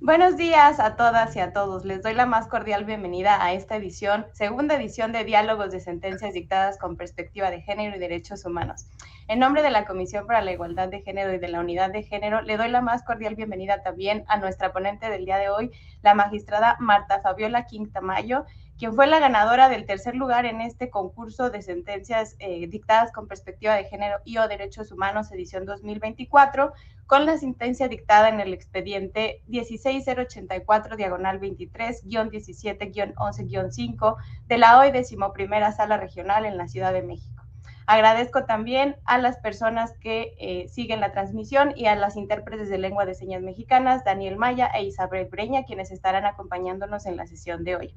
Buenos días a todas y a todos. Les doy la más cordial bienvenida a esta segunda edición de Diálogos de Sentencias Dictadas con Perspectiva de Género y Derechos Humanos. En nombre de la Comisión para la Igualdad de Género y de la Unidad de Género, le doy la más cordial bienvenida también a nuestra ponente del día de hoy, la magistrada Marta Fabiola King Tamayo, quien fue la ganadora del tercer lugar en este concurso de sentencias dictadas con perspectiva de género y o derechos humanos edición 2024, con la sentencia dictada en el expediente 16084 diagonal 23-17-11-5 de la hoy 11ª Sala Regional en la Ciudad de México. Agradezco también a las personas que siguen la transmisión y a las intérpretes de lengua de señas mexicanas, Daniel Maya e Isabel Breña, quienes estarán acompañándonos en la sesión de hoy.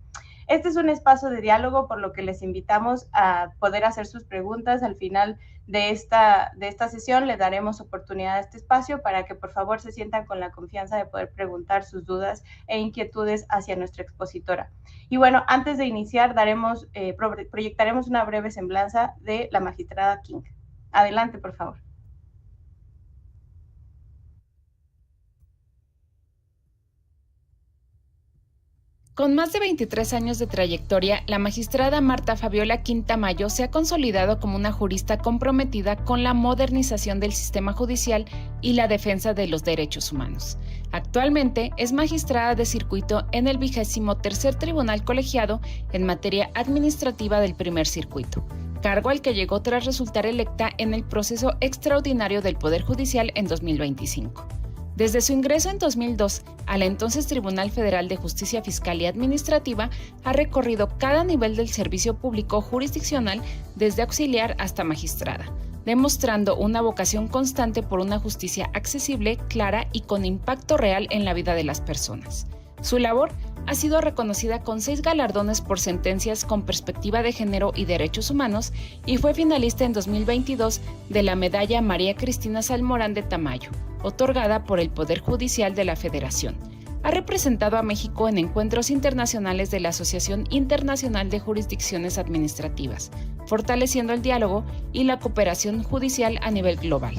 Este es un espacio de diálogo, por lo que les invitamos a poder hacer sus preguntas al final de esta sesión. Le daremos oportunidad a este espacio para que por favor se sientan con la confianza de poder preguntar sus dudas e inquietudes hacia nuestra expositora. Y bueno, antes de iniciar, proyectaremos una breve semblanza de la magistrada King. Adelante, por favor. Con más de 23 años de trayectoria, la magistrada Marta Fabiola Quintamayo se ha consolidado como una jurista comprometida con la modernización del sistema judicial y la defensa de los derechos humanos. Actualmente es magistrada de circuito en el 23º Tribunal Colegiado en materia administrativa del Primer Circuito, cargo al que llegó tras resultar electa en el proceso extraordinario del Poder Judicial en 2025. Desde su ingreso en 2002 al entonces Tribunal Federal de Justicia Fiscal y Administrativa, ha recorrido cada nivel del servicio público jurisdiccional desde auxiliar hasta magistrada, demostrando una vocación constante por una justicia accesible, clara y con impacto real en la vida de las personas. Su labor ha sido reconocida con 6 galardones por sentencias con perspectiva de género y derechos humanos y fue finalista en 2022 de la medalla María Cristina Salmorán de Tamayo, otorgada por el Poder Judicial de la Federación. Ha representado a México en encuentros internacionales de la Asociación Internacional de Jurisdicciones Administrativas, fortaleciendo el diálogo y la cooperación judicial a nivel global.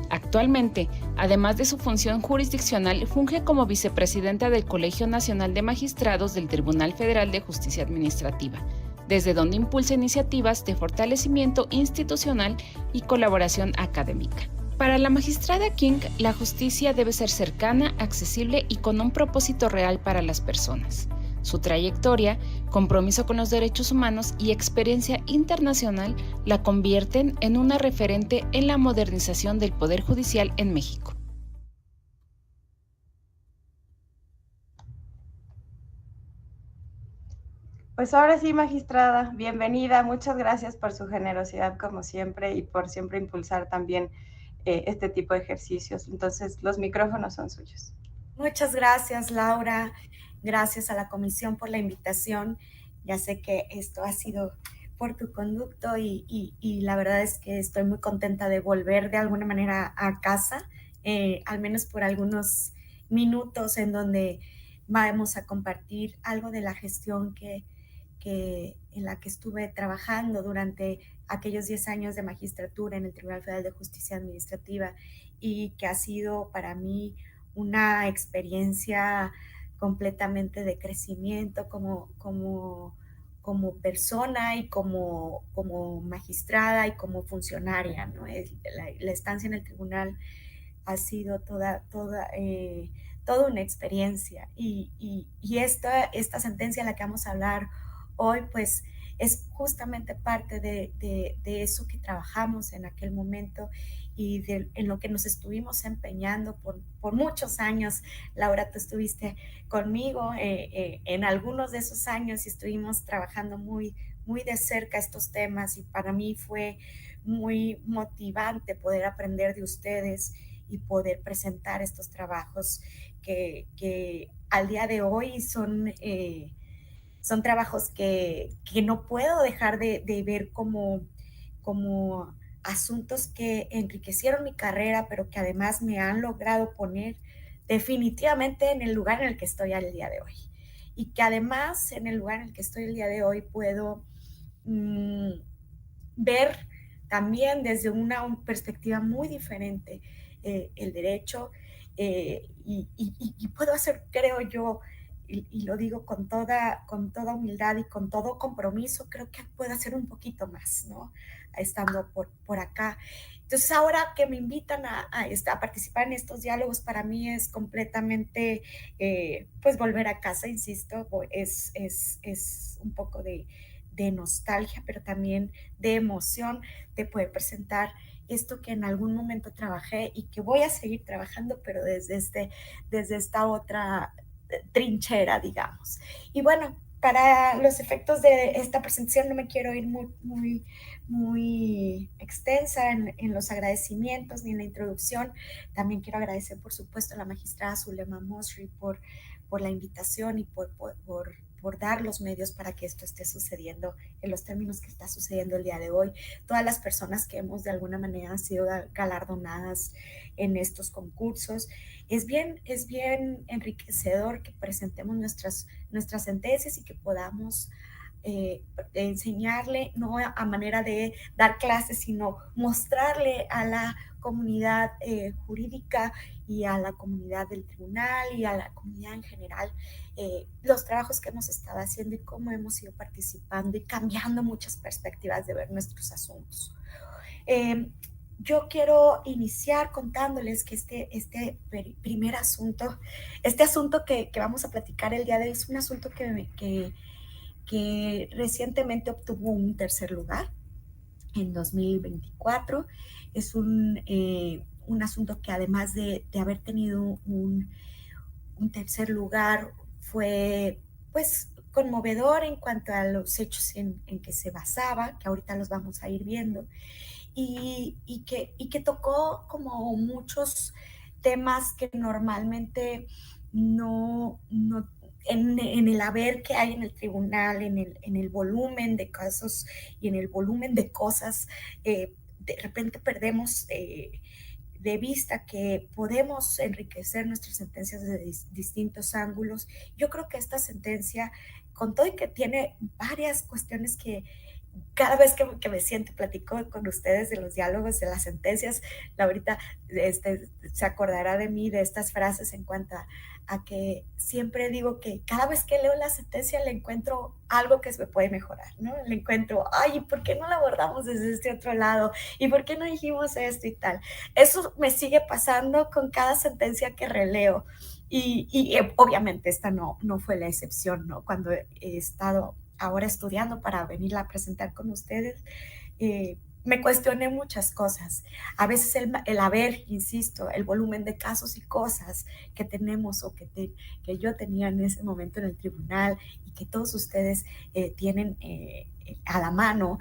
Actualmente, además de su función jurisdiccional, funge como vicepresidenta del Colegio Nacional de Magistrados del Tribunal Federal de Justicia Administrativa, desde donde impulsa iniciativas de fortalecimiento institucional y colaboración académica. Para la magistrada King, la justicia debe ser cercana, accesible y con un propósito real para las personas. Su trayectoria, compromiso con los derechos humanos y experiencia internacional la convierten en una referente en la modernización del Poder Judicial en México. Pues ahora sí, magistrada, bienvenida. Muchas gracias por su generosidad, como siempre, y por siempre impulsar también este tipo de ejercicios. Entonces, los micrófonos son suyos. Muchas gracias, Laura. Gracias a la comisión por la invitación. Ya sé que esto ha sido por tu conducto y la verdad es que estoy muy contenta de volver de alguna manera a casa, al menos por algunos minutos en donde vamos a compartir algo de la gestión en la que estuve trabajando durante aquellos 10 años de magistratura en el Tribunal Federal de Justicia Administrativa y que ha sido para mí una experiencia completamente de crecimiento como persona y como magistrada y como funcionaria, ¿no? La estancia en el tribunal ha sido toda una experiencia y esta sentencia en la que vamos a hablar hoy, pues es justamente parte de eso que trabajamos en aquel momento y en lo que nos estuvimos empeñando por muchos años. Laura, tú estuviste conmigo en algunos de esos años y estuvimos trabajando muy de cerca estos temas y para mí fue muy motivante poder aprender de ustedes y poder presentar estos trabajos que al día de hoy son trabajos que no puedo dejar de ver como asuntos que enriquecieron mi carrera, pero que además me han logrado poner definitivamente en el lugar en el que estoy al día de hoy. Y que además en el lugar en el que estoy el día de hoy puedo ver también desde una perspectiva muy diferente el derecho y puedo hacer, creo yo, y lo digo con toda humildad y con todo compromiso, creo que puedo hacer un poquito más, ¿no? Estando por acá. Entonces, ahora que me invitan a participar en estos diálogos, para mí es completamente, pues, volver a casa, insisto, es un poco de nostalgia, pero también de emoción de poder presentar esto que en algún momento trabajé y que voy a seguir trabajando, pero desde esta otra trinchera, digamos. Y bueno, para los efectos de esta presentación no me quiero ir muy extensa en los agradecimientos ni en la introducción. También quiero agradecer, por supuesto, a la magistrada Zulema Mosri por la invitación y por dar los medios para que esto esté sucediendo en los términos que está sucediendo el día de hoy. Todas las personas que hemos de alguna manera sido galardonadas en estos concursos. Es bien enriquecedor que presentemos nuestras sentencias y que podamos enseñarle, no a manera de dar clases, sino mostrarle a la comunidad jurídica y a la comunidad del tribunal y a la comunidad en general los trabajos que hemos estado haciendo y cómo hemos ido participando y cambiando muchas perspectivas de ver nuestros asuntos. Yo quiero iniciar contándoles que este primer asunto, este asunto que vamos a platicar el día de hoy es un asunto que recientemente obtuvo un tercer lugar en 2024. Es un asunto que además de haber tenido un tercer lugar fue pues conmovedor en cuanto a los hechos en que se basaba, que ahorita los vamos a ir viendo, y que tocó como muchos temas que normalmente no en el haber que hay en el tribunal, en el volumen de casos y en el volumen de cosas, de repente perdemos de vista que podemos enriquecer nuestras sentencias de distintos ángulos. Yo creo que esta sentencia, con todo y que tiene varias cuestiones que cada vez que me siento platico con ustedes de los diálogos, de las sentencias, Laurita se acordará de mí, de estas frases en cuanto a que siempre digo que cada vez que leo la sentencia le encuentro algo que se puede mejorar, ¿no? Le encuentro, ay, ¿por qué no la abordamos desde este otro lado? ¿Y por qué no dijimos esto y tal? Eso me sigue pasando con cada sentencia que releo. Y obviamente esta no fue la excepción, ¿no? Cuando he estado ahora estudiando para venirla a presentar con ustedes, me cuestioné muchas cosas. A veces el haber, insisto, el volumen de casos y cosas que tenemos o que yo tenía en ese momento en el tribunal y que todos ustedes tienen a la mano,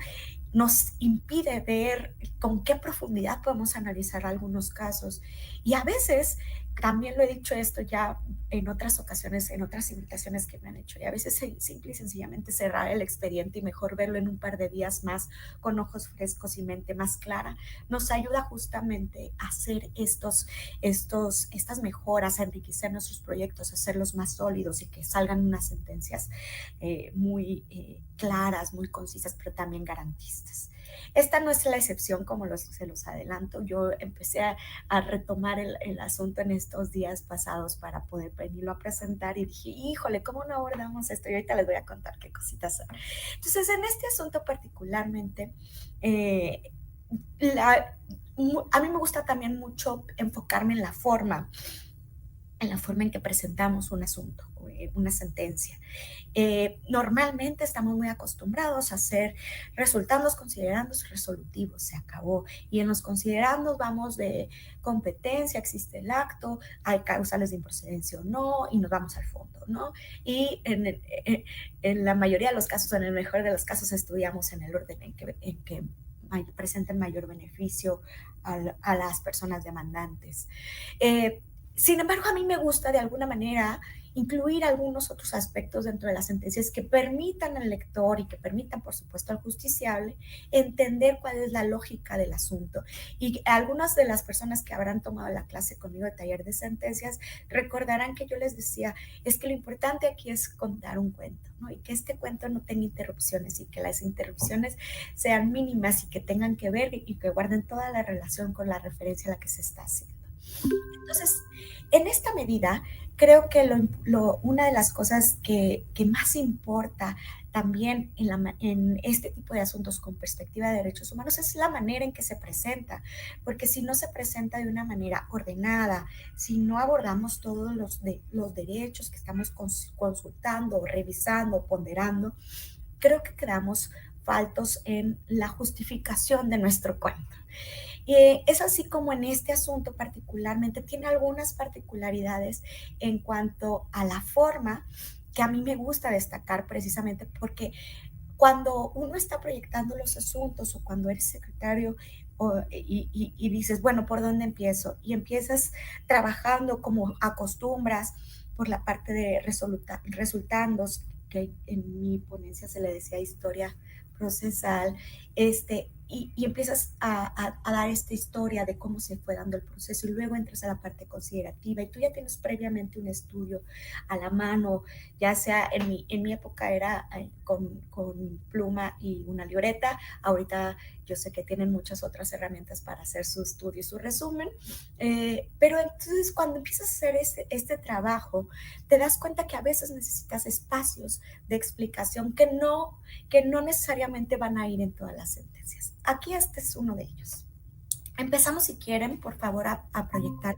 nos impide ver con qué profundidad podemos analizar algunos casos. Y a veces, también lo he dicho esto ya en otras ocasiones, en otras invitaciones que me han hecho, y a veces simple y sencillamente cerrar el expediente y mejor verlo en un par de días más con ojos frescos y mente más clara, nos ayuda justamente a hacer estas mejoras, a enriquecer nuestros proyectos, a hacerlos más sólidos y que salgan unas sentencias muy claras, muy concisas, pero también garantistas. Esta no es la excepción, como se los adelanto. Yo empecé a retomar el asunto en estos días pasados para poder venirlo a presentar y dije, híjole, ¿cómo no abordamos esto? Y ahorita les voy a contar qué cositas son. Entonces, en este asunto particularmente, a mí me gusta también mucho enfocarme en la forma en que presentamos un asunto, una sentencia. Normalmente estamos muy acostumbrados a hacer resultados considerandos resolutivos, se acabó. Y en los considerandos vamos de competencia, existe el acto, hay causales de improcedencia o no, y nos vamos al fondo, ¿no? Y en la mayoría de los casos, en el mejor de los casos, estudiamos en el orden en que presenten mayor beneficio a las personas demandantes. Sin embargo, a mí me gusta de alguna manera incluir algunos otros aspectos dentro de las sentencias que permitan al lector y que permitan, por supuesto, al justiciable entender cuál es la lógica del asunto. Y algunas de las personas que habrán tomado la clase conmigo de taller de sentencias recordarán que yo les decía, es que lo importante aquí es contar un cuento, ¿no? Y que este cuento no tenga interrupciones y que las interrupciones sean mínimas y que tengan que ver y que guarden toda la relación con la referencia a la que se está haciendo. Entonces, en esta medida, creo que una de las cosas que más importa también en este tipo de asuntos con perspectiva de derechos humanos es la manera en que se presenta, porque si no se presenta de una manera ordenada, si no abordamos todos los derechos que estamos consultando, revisando, ponderando, creo que quedamos faltos en la justificación de nuestro cuento. Es así como en este asunto particularmente tiene algunas particularidades en cuanto a la forma que a mí me gusta destacar precisamente porque cuando uno está proyectando los asuntos o cuando eres secretario y dices, bueno, ¿por dónde empiezo? Y empiezas trabajando como acostumbras por la parte de resultandos, que en mi ponencia se le decía historia procesal, y empiezas a dar esta historia de cómo se fue dando el proceso y luego entras a la parte considerativa y tú ya tienes previamente un estudio a la mano, ya sea en mi época era con pluma y una libreta, ahorita yo sé que tienen muchas otras herramientas para hacer su estudio y su resumen, pero entonces cuando empiezas a hacer este trabajo, te das cuenta que a veces necesitas espacios de explicación que no necesariamente van a ir en todas las sentencias. Aquí este es uno de ellos. Empezamos, si quieren, por favor, a proyectar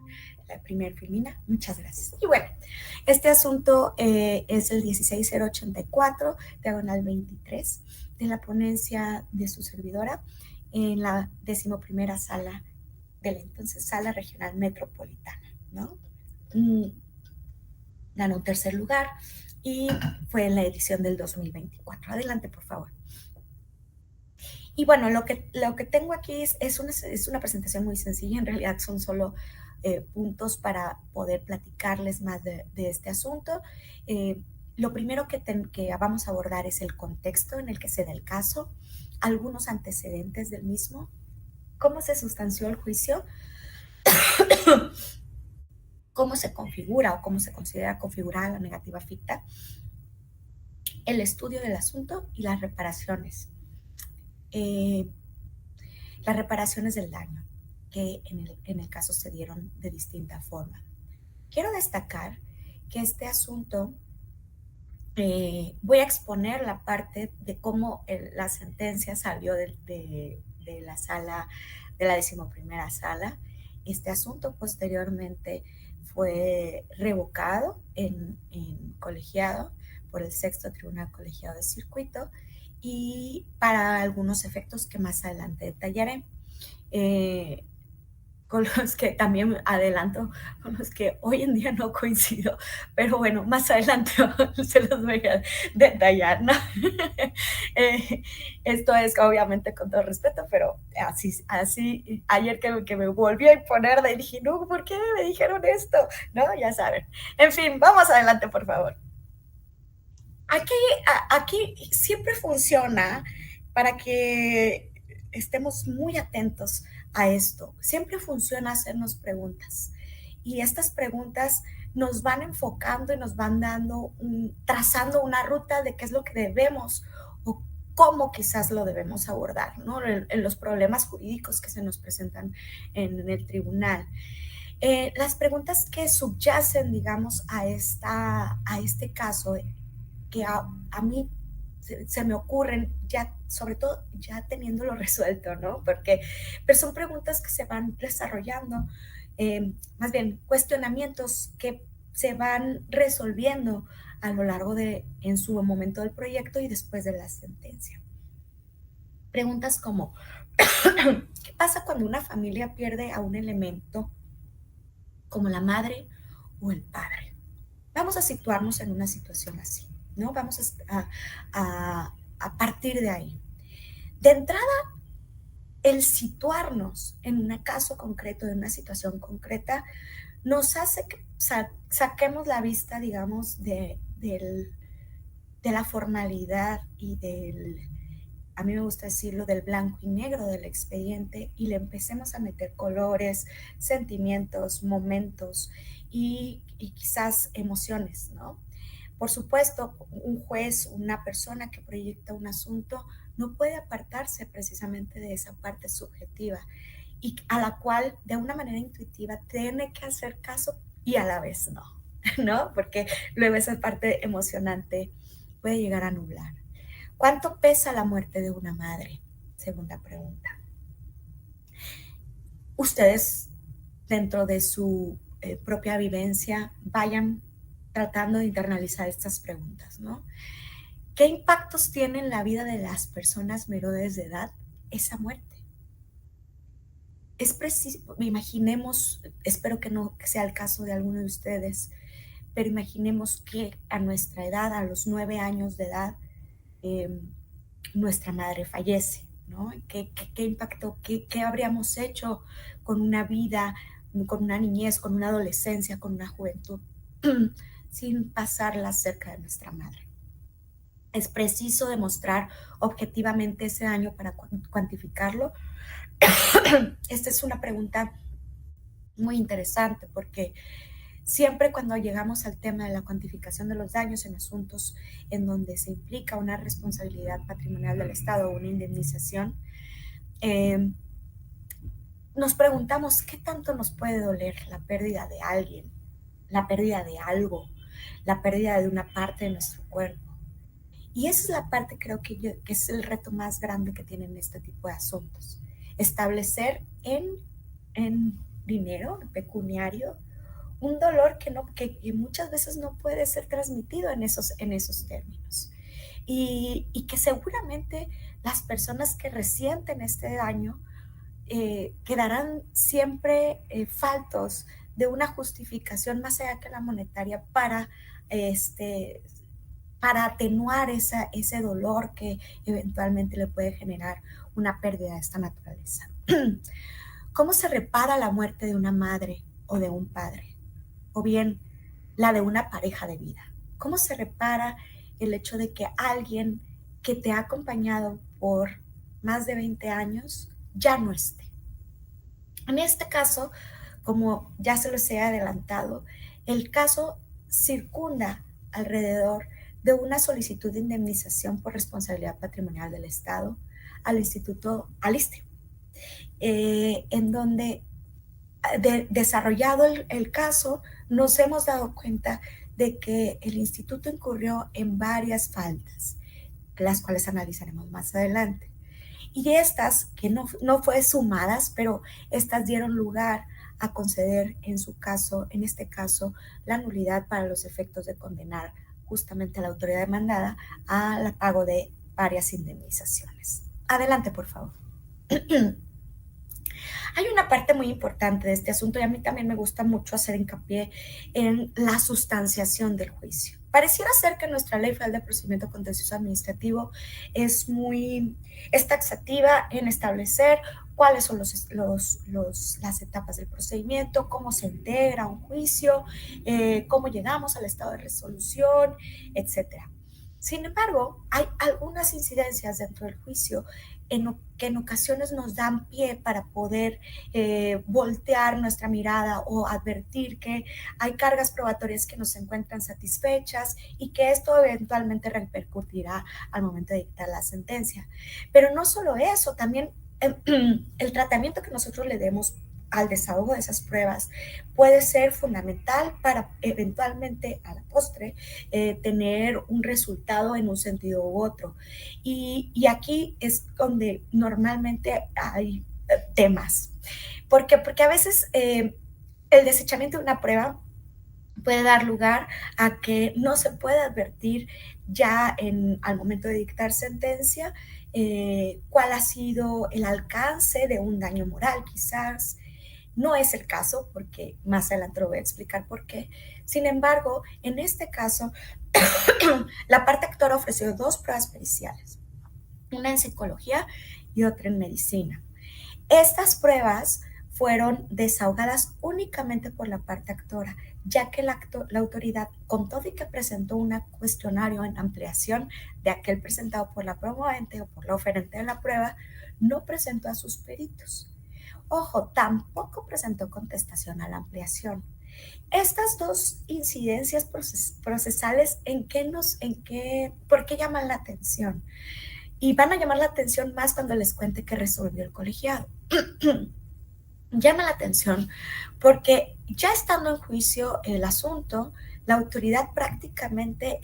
la primera filmina. Muchas gracias. Y bueno, este asunto es el 16084, diagonal 23, de la ponencia de su servidora en la 11ª sala de la entonces Sala Regional Metropolitana, ¿no? Ganó un tercer lugar y fue en la edición del 2024. Adelante, por favor. Y bueno, lo que tengo aquí es una presentación muy sencilla, en realidad son solo puntos para poder platicarles más de este asunto. Lo primero que vamos a abordar es el contexto en el que se da el caso, algunos antecedentes del mismo, cómo se sustanció el juicio, cómo se configura o cómo se considera configurada la negativa ficta, el estudio del asunto y las reparaciones. Las reparaciones del daño, que en el caso se dieron de distinta forma. Quiero destacar que este asunto, voy a exponer la parte de cómo la sentencia salió de la sala, de la 11ª sala. Este asunto posteriormente fue revocado en colegiado por el 6º Tribunal Colegiado de Circuito y para algunos efectos que más adelante detallaré. Con los que también adelanto, con los que hoy en día no coincido, pero bueno, más adelante se los voy a detallar, ¿no? Esto es obviamente con todo respeto, pero así ayer que me volví a imponer, dije, no, ¿por qué me dijeron esto? ¿No? Ya saben. En fin, vamos adelante, por favor. Aquí siempre funciona para que estemos muy atentos a esto. Siempre funciona hacernos preguntas. Y estas preguntas nos van enfocando y nos van trazando una ruta de qué es lo que debemos o cómo quizás lo debemos abordar, ¿no? En los problemas jurídicos que se nos presentan en el tribunal. Las preguntas que subyacen, digamos, a este caso, que a mí se me ocurren ya, sobre todo ya teniéndolo resuelto, ¿no? Pero son preguntas que se van desarrollando, más bien cuestionamientos que se van resolviendo a lo largo en su momento del proyecto y después de la sentencia. Preguntas como, ¿qué pasa cuando una familia pierde a un elemento como la madre o el padre? Vamos a situarnos en una situación así, ¿no? Vamos a partir de ahí. De entrada, el situarnos en un caso concreto, en una situación concreta, nos hace que saquemos la vista, digamos, de la formalidad y a mí me gusta decirlo, del blanco y negro del expediente y le empecemos a meter colores, sentimientos, momentos y quizás emociones, ¿no? Por supuesto, un juez, una persona que proyecta un asunto, no puede apartarse precisamente de esa parte subjetiva y a la cual de una manera intuitiva tiene que hacer caso y a la vez no, ¿no? Porque luego esa parte emocionante puede llegar a nublar. ¿Cuánto pesa la muerte de una madre? Segunda pregunta. Ustedes, dentro de su propia vivencia, vayan tratando de internalizar estas preguntas, ¿no? ¿Qué impactos tiene en la vida de las personas menores de edad esa muerte? Es preciso, imaginemos, espero que no sea el caso de alguno de ustedes, pero imaginemos que a nuestra edad, a los 9 años de edad, nuestra madre fallece, ¿no? ¿Qué impacto, qué habríamos hecho con una vida, con una niñez, con una adolescencia, con una juventud, sin pasarla cerca de nuestra madre? Es preciso demostrar objetivamente ese daño para cuantificarlo. Esta es una pregunta muy interesante porque siempre cuando llegamos al tema de la cuantificación de los daños en asuntos en donde se implica una responsabilidad patrimonial del Estado o una indemnización, nos preguntamos qué tanto nos puede doler la pérdida de alguien, la pérdida de algo, la pérdida de una parte de nuestro cuerpo. Y esa es la parte, creo que es el reto más grande que tienen este tipo de asuntos. Establecer en dinero, en pecuniario, un dolor que muchas veces no puede ser transmitido en esos términos. Y que seguramente las personas que resienten este daño quedarán siempre faltos de una justificación más allá que la monetaria para atenuar ese dolor que eventualmente le puede generar una pérdida de esta naturaleza. ¿Cómo se repara la muerte de una madre o de un padre? O bien la de una pareja de vida. ¿Cómo se repara el hecho de que alguien que te ha acompañado por más de 20 años ya no esté? En este caso, como ya se los he adelantado, el caso circunda alrededor de una solicitud de indemnización por responsabilidad patrimonial del Estado al Instituto Aliste, en donde, desarrollado el caso, nos hemos dado cuenta de que el instituto incurrió en varias faltas, las cuales analizaremos más adelante. Y estas, que no fue sumadas, pero estas dieron lugar a conceder en su caso, en este caso, la nulidad para los efectos de condenar justamente a la autoridad demandada al pago de varias indemnizaciones. Adelante, por favor. Hay una parte muy importante de este asunto y a mí también me gusta mucho hacer hincapié en la sustanciación del juicio. Pareciera ser que nuestra Ley Federal de Procedimiento Contencioso Administrativo es taxativa en establecer cuáles son las etapas del procedimiento, cómo se integra un juicio, cómo llegamos al estado de resolución, etcétera. Sin embargo, hay algunas incidencias dentro del juicio que en ocasiones nos dan pie para poder voltear nuestra mirada o advertir que hay cargas probatorias que no se encuentran satisfechas y que esto eventualmente repercutirá al momento de dictar la sentencia. Pero no solo eso, también el tratamiento que nosotros le demos al desahogo de esas pruebas puede ser fundamental para eventualmente a la postre tener un resultado en un sentido u otro. Y aquí es donde normalmente hay temas. ¿Por qué? Porque a veces el desechamiento de una prueba puede dar lugar a que no se pueda advertir ya al momento de dictar sentencia cuál ha sido el alcance de un daño moral, quizás. No es el caso, porque más adelante lo voy a explicar por qué. Sin embargo, en este caso, la parte actora ofreció 2 pruebas periciales, una en psicología y otra en medicina. Estas pruebas fueron desahogadas únicamente por la parte actora, ya que la autoridad, con todo y que presentó un cuestionario en ampliación de aquel presentado por la promovente o por la oferente de la prueba, no presentó a sus peritos. Ojo, tampoco presentó contestación a la ampliación. Estas 2 incidencias procesales, ¿por qué llaman la atención? Y van a llamar la atención más cuando les cuente que resolvió el colegiado. llama la atención porque ya estando en juicio el asunto, la autoridad prácticamente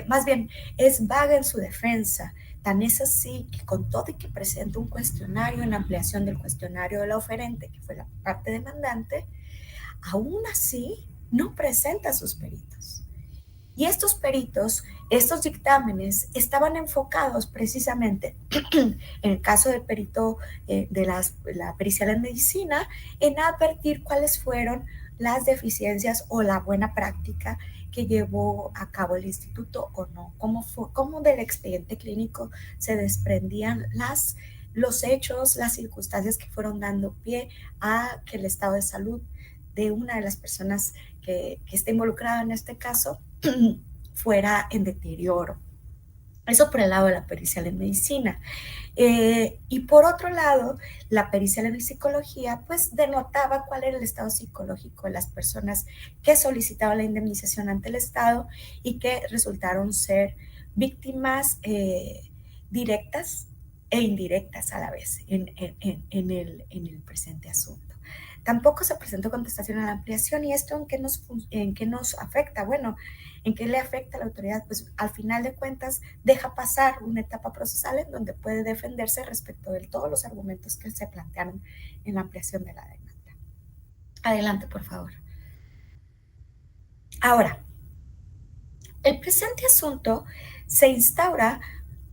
más bien, es vaga en su defensa. Tan es así que con todo y que presenta un cuestionario en ampliación del cuestionario de la oferente, que fue la parte demandante, aún así no presenta sus peritos. Y estos peritos, estos dictámenes, estaban enfocados precisamente, en el caso del perito de la pericial en medicina, en advertir cuáles fueron las deficiencias o la buena práctica que llevó a cabo el instituto o no, cómo del expediente clínico se desprendían los hechos, las circunstancias que fueron dando pie a que el estado de salud de una de las personas que está involucrada en este caso fuera en deterioro. Eso por el lado de la pericial en medicina. Y por otro lado, la pericial en psicología, pues denotaba cuál era el estado psicológico de las personas que solicitaban la indemnización ante el Estado y que resultaron ser víctimas directas e indirectas a la vez en el presente asunto. Tampoco se presentó contestación a la ampliación. ¿Y esto en qué nos afecta? Bueno, ¿en qué le afecta a la autoridad? Pues al final de cuentas deja pasar una etapa procesal en donde puede defenderse respecto de todos los argumentos que se plantearon en la ampliación de la demanda. Adelante, por favor. Ahora, el presente asunto se instaura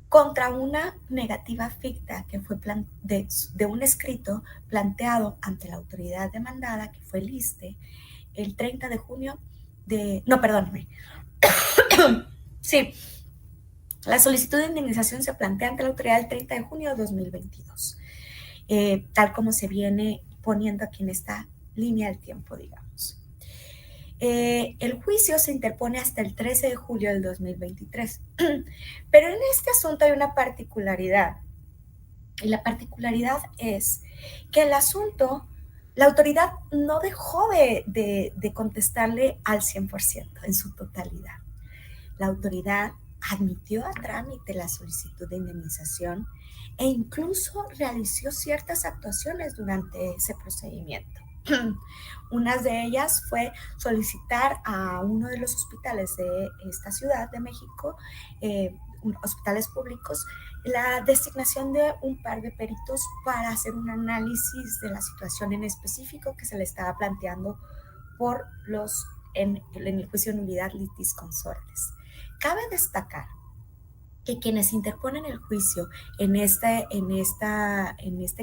contra una negativa ficta que fue de un escrito planteado ante la autoridad demandada, que fue el ISSSTE, el 30 de junio de... No, perdóname. Sí, la solicitud de indemnización se plantea ante la autoridad el 30 de junio de 2022, tal como se viene poniendo aquí en esta línea del tiempo, digamos. El juicio se interpone hasta el 13 de julio del 2023, pero en este asunto hay una particularidad, y la particularidad es que el asunto, la autoridad no dejó de contestarle al 100%, en su totalidad. La autoridad admitió a trámite la solicitud de indemnización e incluso realizó ciertas actuaciones durante ese procedimiento. Una de ellas fue solicitar a uno de los hospitales de esta ciudad de México, hospitales públicos, la designación de un par de peritos para hacer un análisis de la situación en específico que se le estaba planteando por en el juicio de nulidad litis consortes. Cabe destacar que quienes interponen el juicio en este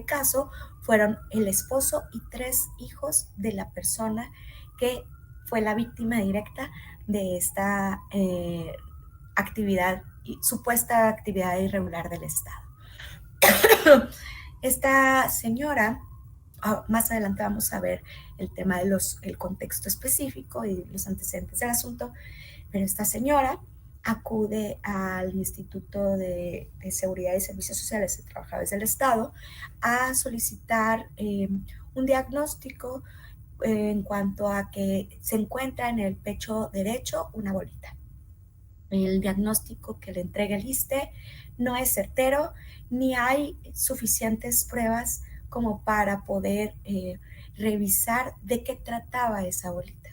caso fueron el esposo y 3 hijos de la persona que fue la víctima directa de esta supuesta actividad irregular del Estado. Esta señora, más adelante vamos a ver el tema de el contexto específico y los antecedentes del asunto, pero esta señora acude al Instituto de Seguridad y Servicios Sociales de Trabajadores del Estado a solicitar un diagnóstico en cuanto a que se encuentra en el pecho derecho una bolita. El diagnóstico que le entrega el ISSSTE no es certero, ni hay suficientes pruebas como para poder revisar de qué trataba esa bolita.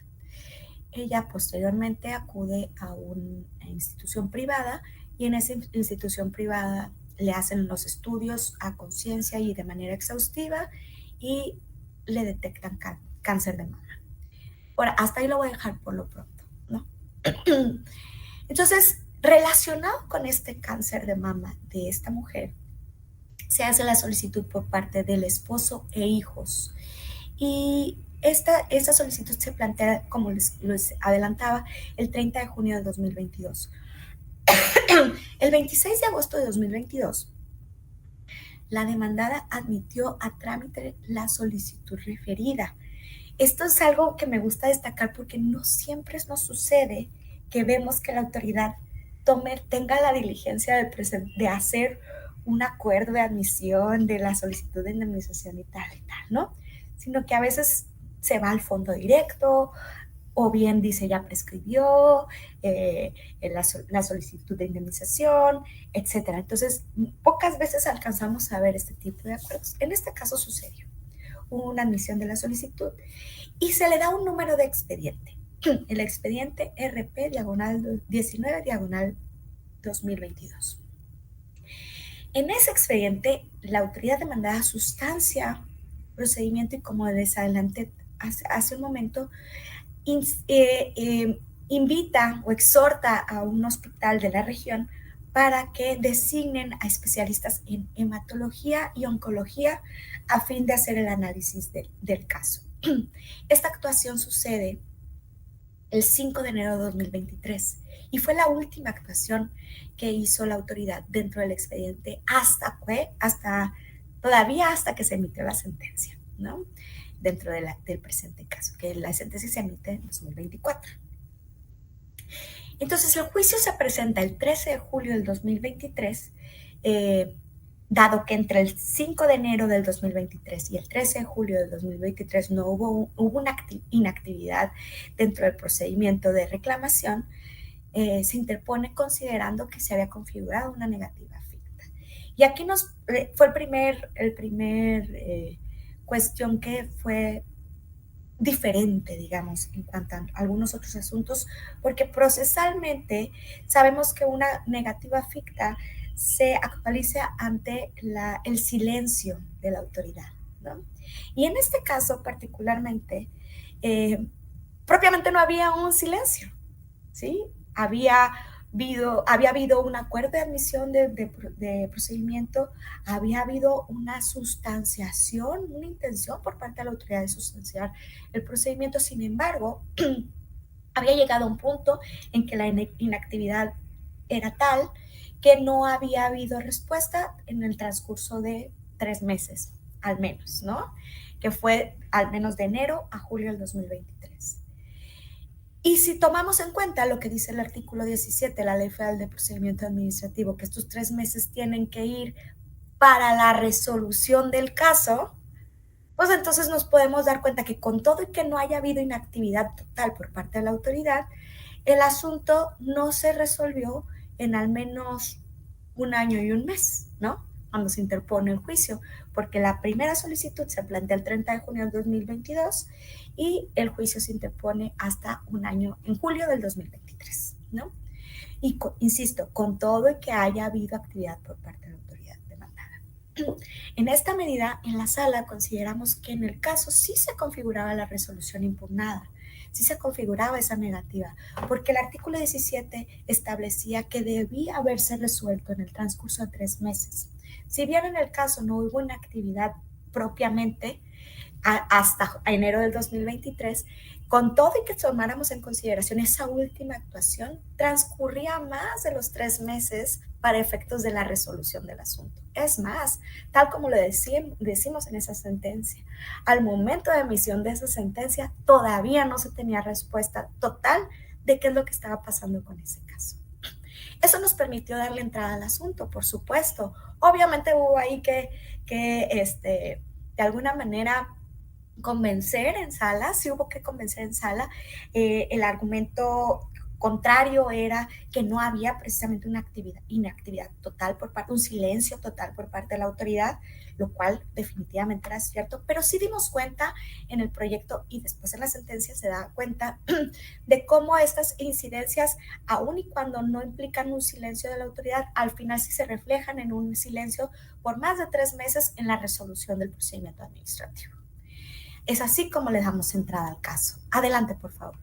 Ella posteriormente acude a una institución privada y en esa institución privada le hacen los estudios a conciencia y de manera exhaustiva y le detectan cáncer de mama. Ahora, hasta ahí lo voy a dejar por lo pronto, ¿no? Entonces, relacionado con este cáncer de mama de esta mujer, se hace la solicitud por parte del esposo e hijos. Y esta solicitud se plantea, como les adelantaba, el 30 de junio de 2022. El 26 de agosto de 2022, la demandada admitió a trámite la solicitud referida. Esto es algo que me gusta destacar porque no siempre nos sucede que vemos que la autoridad tenga la diligencia de hacer un acuerdo de admisión de la solicitud de indemnización y tal, ¿no? Sino que a veces se va al fondo directo o bien dice ya prescribió la solicitud de indemnización, etcétera. Entonces, pocas veces alcanzamos a ver este tipo de acuerdos. En este caso sucedió. una admisión de la solicitud y se le da un número de expediente. El expediente RP/19/2022. En ese expediente, la autoridad demandada sustancia, procedimiento y, como les adelanté hace un momento, invita o exhorta a un hospital de la región para que designen a especialistas en hematología y oncología a fin de hacer el análisis del caso. Esta actuación sucede el 5 de enero de 2023 y fue la última actuación que hizo la autoridad dentro del expediente todavía hasta que se emitió la sentencia, ¿no? Dentro del presente caso, que la sentencia se emite en 2024. Entonces, el juicio se presenta el 13 de julio del 2023, dado que entre el 5 de enero del 2023 y el 13 de julio del 2023 no hubo una inactividad dentro del procedimiento de reclamación, se interpone considerando que se había configurado una negativa ficta. Y aquí fue el primer cuestión que fue diferente, digamos, en cuanto a algunos otros asuntos, porque procesalmente sabemos que una negativa ficta se actualiza ante el silencio de la autoridad, ¿no? Y en este caso particularmente, propiamente no había un silencio, ¿sí? Había habido un acuerdo de admisión de procedimiento, había habido una sustanciación, una intención por parte de la autoridad de sustanciar el procedimiento. Sin embargo, había llegado a un punto en que la inactividad era tal que no había habido respuesta en el transcurso de 3 meses, al menos, ¿no? Que fue al menos de enero a julio del 2023. Y si tomamos en cuenta lo que dice el artículo 17 de la Ley Federal de Procedimiento Administrativo, que estos 3 meses tienen que ir para la resolución del caso, pues entonces nos podemos dar cuenta que con todo y que no haya habido inactividad total por parte de la autoridad, el asunto no se resolvió en al menos 1 año y 1 mes, ¿no? Cuando se interpone el juicio, porque la primera solicitud se plantea el 30 de junio del 2022 y el juicio se interpone hasta 1 año, en julio del 2023, ¿no? Y insisto, con todo y que haya habido actividad por parte de la autoridad demandada. En esta medida, en la sala consideramos que en el caso sí se configuraba la resolución impugnada, sí se configuraba esa negativa, porque el artículo 17 establecía que debía haberse resuelto en el transcurso de 3 meses. Si bien en el caso no hubo una actividad propiamente hasta enero del 2023, con todo y que tomáramos en consideración esa última actuación, transcurría más de los 3 meses para efectos de la resolución del asunto. Es más, tal como lo decimos en esa sentencia, al momento de emisión de esa sentencia todavía no se tenía respuesta total de qué es lo que estaba pasando con ese caso. Eso nos permitió darle entrada al asunto, por supuesto. Obviamente hubo ahí que de alguna manera convencer en sala, sí hubo que convencer en sala. El argumento contrario era que no había precisamente una inactividad total por parte, un silencio total por parte de la autoridad, lo cual definitivamente era cierto, pero sí dimos cuenta en el proyecto y después en la sentencia se da cuenta de cómo estas incidencias, aun y cuando no implican un silencio de la autoridad, al final sí se reflejan en un silencio por más de 3 meses en la resolución del procedimiento administrativo. Es así como le damos entrada al caso. Adelante, por favor.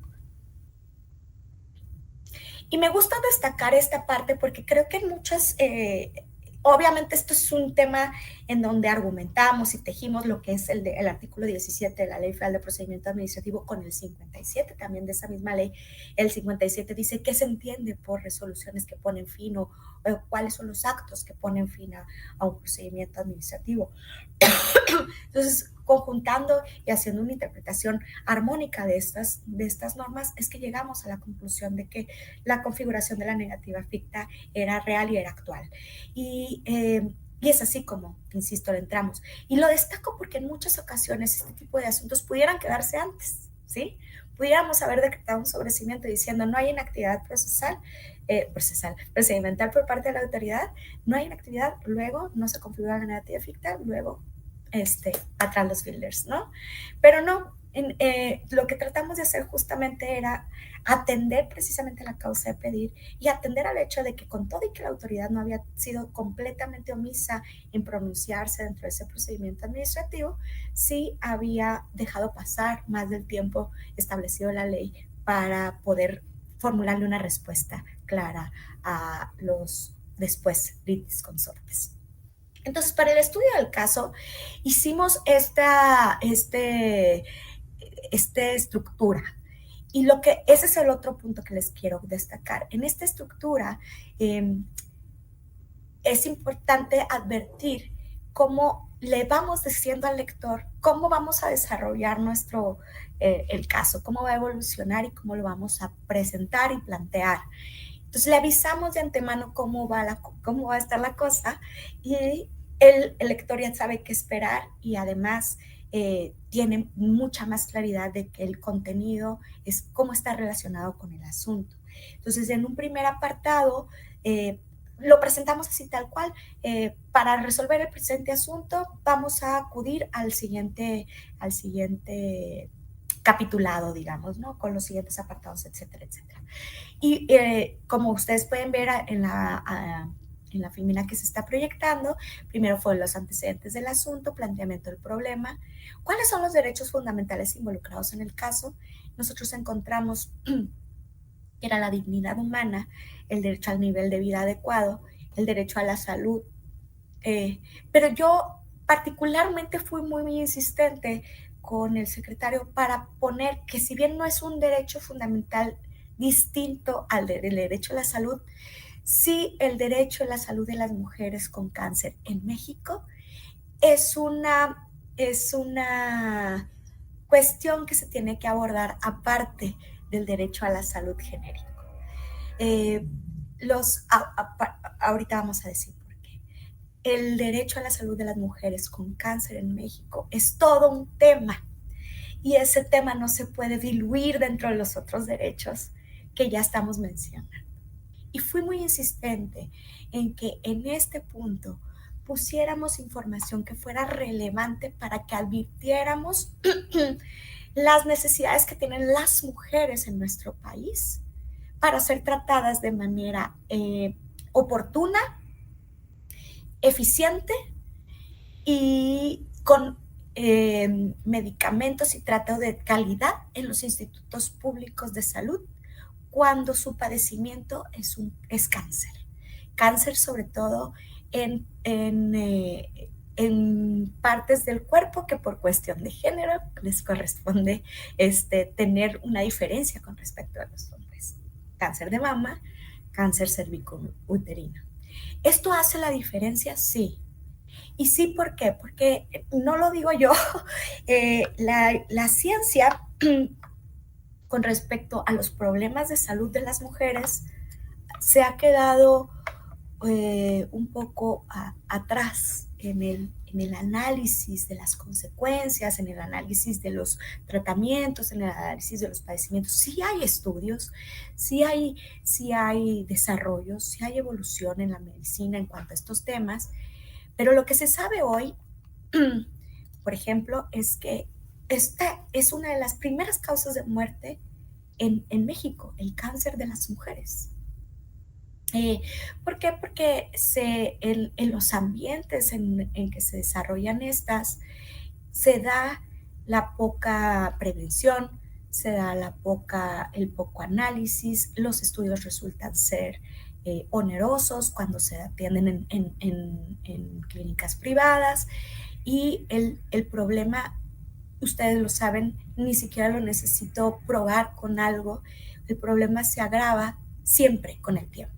Y me gusta destacar esta parte porque creo que en muchas, obviamente esto es un tema en donde argumentamos y tejimos lo que es el artículo 17 de la Ley Federal de Procedimiento Administrativo con el 57 también de esa misma ley. El 57 dice qué se entiende por resoluciones que ponen fin o cuáles son los actos que ponen fin a un procedimiento administrativo. Entonces, conjuntando y haciendo una interpretación armónica de estas normas, es que llegamos a la conclusión de que la configuración de la negativa ficta era real y era actual. Y es así como, insisto, le entramos. Y lo destaco porque en muchas ocasiones este tipo de asuntos pudieran quedarse antes, ¿sí? Pudiéramos haber decretado un sobreseimiento diciendo no hay inactividad procedimental por parte de la autoridad, no hay inactividad, luego no se configura la negativa ficta, luego atrás los fillers, ¿no? Pero no, lo que tratamos de hacer justamente era atender precisamente la causa de pedir y atender al hecho de que con todo y que la autoridad no había sido completamente omisa en pronunciarse dentro de ese procedimiento administrativo, sí había dejado pasar más del tiempo establecido en la ley para poder formularle una respuesta clara a los después litis consortes. Entonces, para el estudio del caso, hicimos esta estructura. Y ese es el otro punto que les quiero destacar. En esta estructura es importante advertir cómo le vamos diciendo al lector cómo vamos a desarrollar el caso, cómo va a evolucionar y cómo lo vamos a presentar y plantear. Entonces le avisamos de antemano cómo va a estar la cosa y el lector ya sabe qué esperar y además tiene mucha más claridad de que el contenido es cómo está relacionado con el asunto. Entonces, en un primer apartado, lo presentamos así tal cual. Para resolver el presente asunto, vamos a acudir al siguiente capitulado, digamos, ¿no? Con los siguientes apartados, etcétera, etcétera. Y como ustedes pueden ver en la filmina que se está proyectando, primero fueron los antecedentes del asunto, planteamiento del problema, cuáles son los derechos fundamentales involucrados en el caso. Nosotros encontramos que era la dignidad humana, el derecho al nivel de vida adecuado, el derecho a la salud. Pero yo particularmente fui muy insistente con el secretario para poner que si bien no es un derecho fundamental distinto al del derecho a la salud, sí el derecho a la salud de las mujeres con cáncer en México es una cuestión que se tiene que abordar aparte del derecho a la salud genérico. Ahorita vamos a decir por qué. El derecho a la salud de las mujeres con cáncer en México es todo un tema y ese tema no se puede diluir dentro de los otros derechos que ya estamos mencionando. Y fui muy insistente en que en este punto pusiéramos información que fuera relevante para que advirtiéramos las necesidades que tienen las mujeres en nuestro país para ser tratadas de manera oportuna, eficiente y con medicamentos y trato de calidad en los institutos públicos de salud cuando su padecimiento es cáncer. Cáncer sobre todo en partes del cuerpo que por cuestión de género les corresponde tener una diferencia con respecto a los hombres. Cáncer de mama, cáncer cervicouterino. ¿Esto hace la diferencia? Sí. Y sí, ¿por qué? Porque no lo digo yo, la ciencia con respecto a los problemas de salud de las mujeres se ha quedado un poco atrás en el análisis de las consecuencias, en el análisis de los tratamientos, en el análisis de los padecimientos. Sí hay estudios, sí hay desarrollos, sí hay evolución en la medicina en cuanto a estos temas, pero lo que se sabe hoy, por ejemplo, es que esta es una de las primeras causas de muerte en México, el cáncer de las mujeres. ¿Por qué? Porque en los ambientes en que se desarrollan estas, se da la poca prevención, se da el poco análisis, los estudios resultan ser onerosos cuando se atienden en clínicas privadas y el problema, ustedes lo saben, ni siquiera lo necesito probar con algo, el problema se agrava siempre con el tiempo.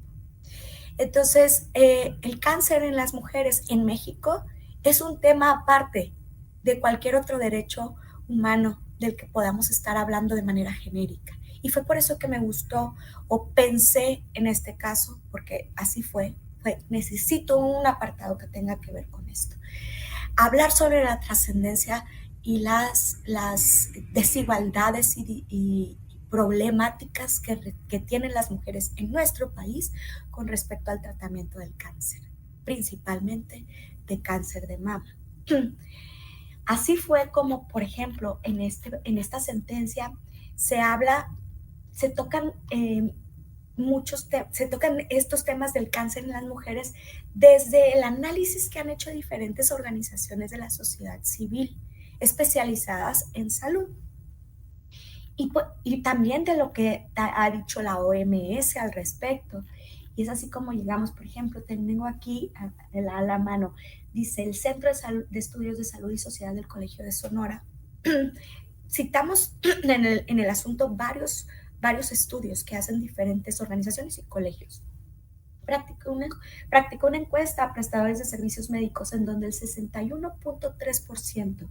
Entonces, el cáncer en las mujeres en México es un tema aparte de cualquier otro derecho humano del que podamos estar hablando de manera genérica. Y fue por eso que me gustó o pensé en este caso, porque así fue necesito un apartado que tenga que ver con esto. Hablar sobre la trascendencia y las desigualdades y problemáticas que tienen las mujeres en nuestro país con respecto al tratamiento del cáncer, principalmente de cáncer de mama. Así fue como, por ejemplo, en esta sentencia se tocan se tocan estos temas del cáncer en las mujeres desde el análisis que han hecho diferentes organizaciones de la sociedad civil especializadas en salud. Y también de lo que ha dicho la OMS al respecto. Y es así como llegamos, por ejemplo, tengo aquí a la mano, dice el Centro de Estudios de Salud y Sociedad del Colegio de Sonora. Citamos en el asunto varios estudios que hacen diferentes organizaciones y colegios. Practicó una encuesta a prestadores de servicios médicos en donde el 61.3%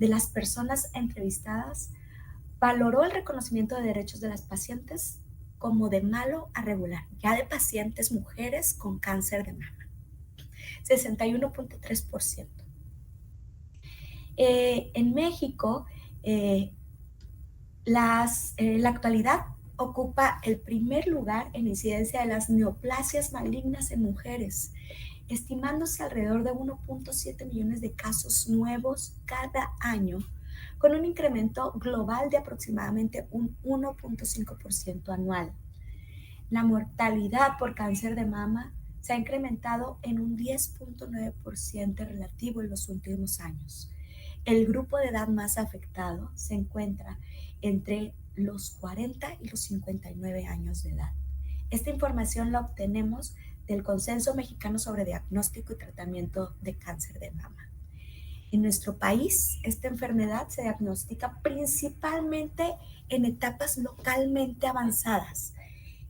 de las personas entrevistadas valoró el reconocimiento de derechos de las pacientes como de malo a regular, ya de pacientes mujeres con cáncer de mama. 61.3%. En México, la actualidad ocupa el primer lugar en incidencia de las neoplasias malignas en mujeres, estimándose alrededor de 1.7 millones de casos nuevos cada año, con un incremento global de aproximadamente un 1.5% anual. La mortalidad por cáncer de mama se ha incrementado en un 10.9% relativo en los últimos años. El grupo de edad más afectado se encuentra entre los 40 y los 59 años de edad. Esta información la obtenemos del Consenso Mexicano sobre Diagnóstico y Tratamiento de Cáncer de Mama. En nuestro país, esta enfermedad se diagnostica principalmente en etapas localmente avanzadas,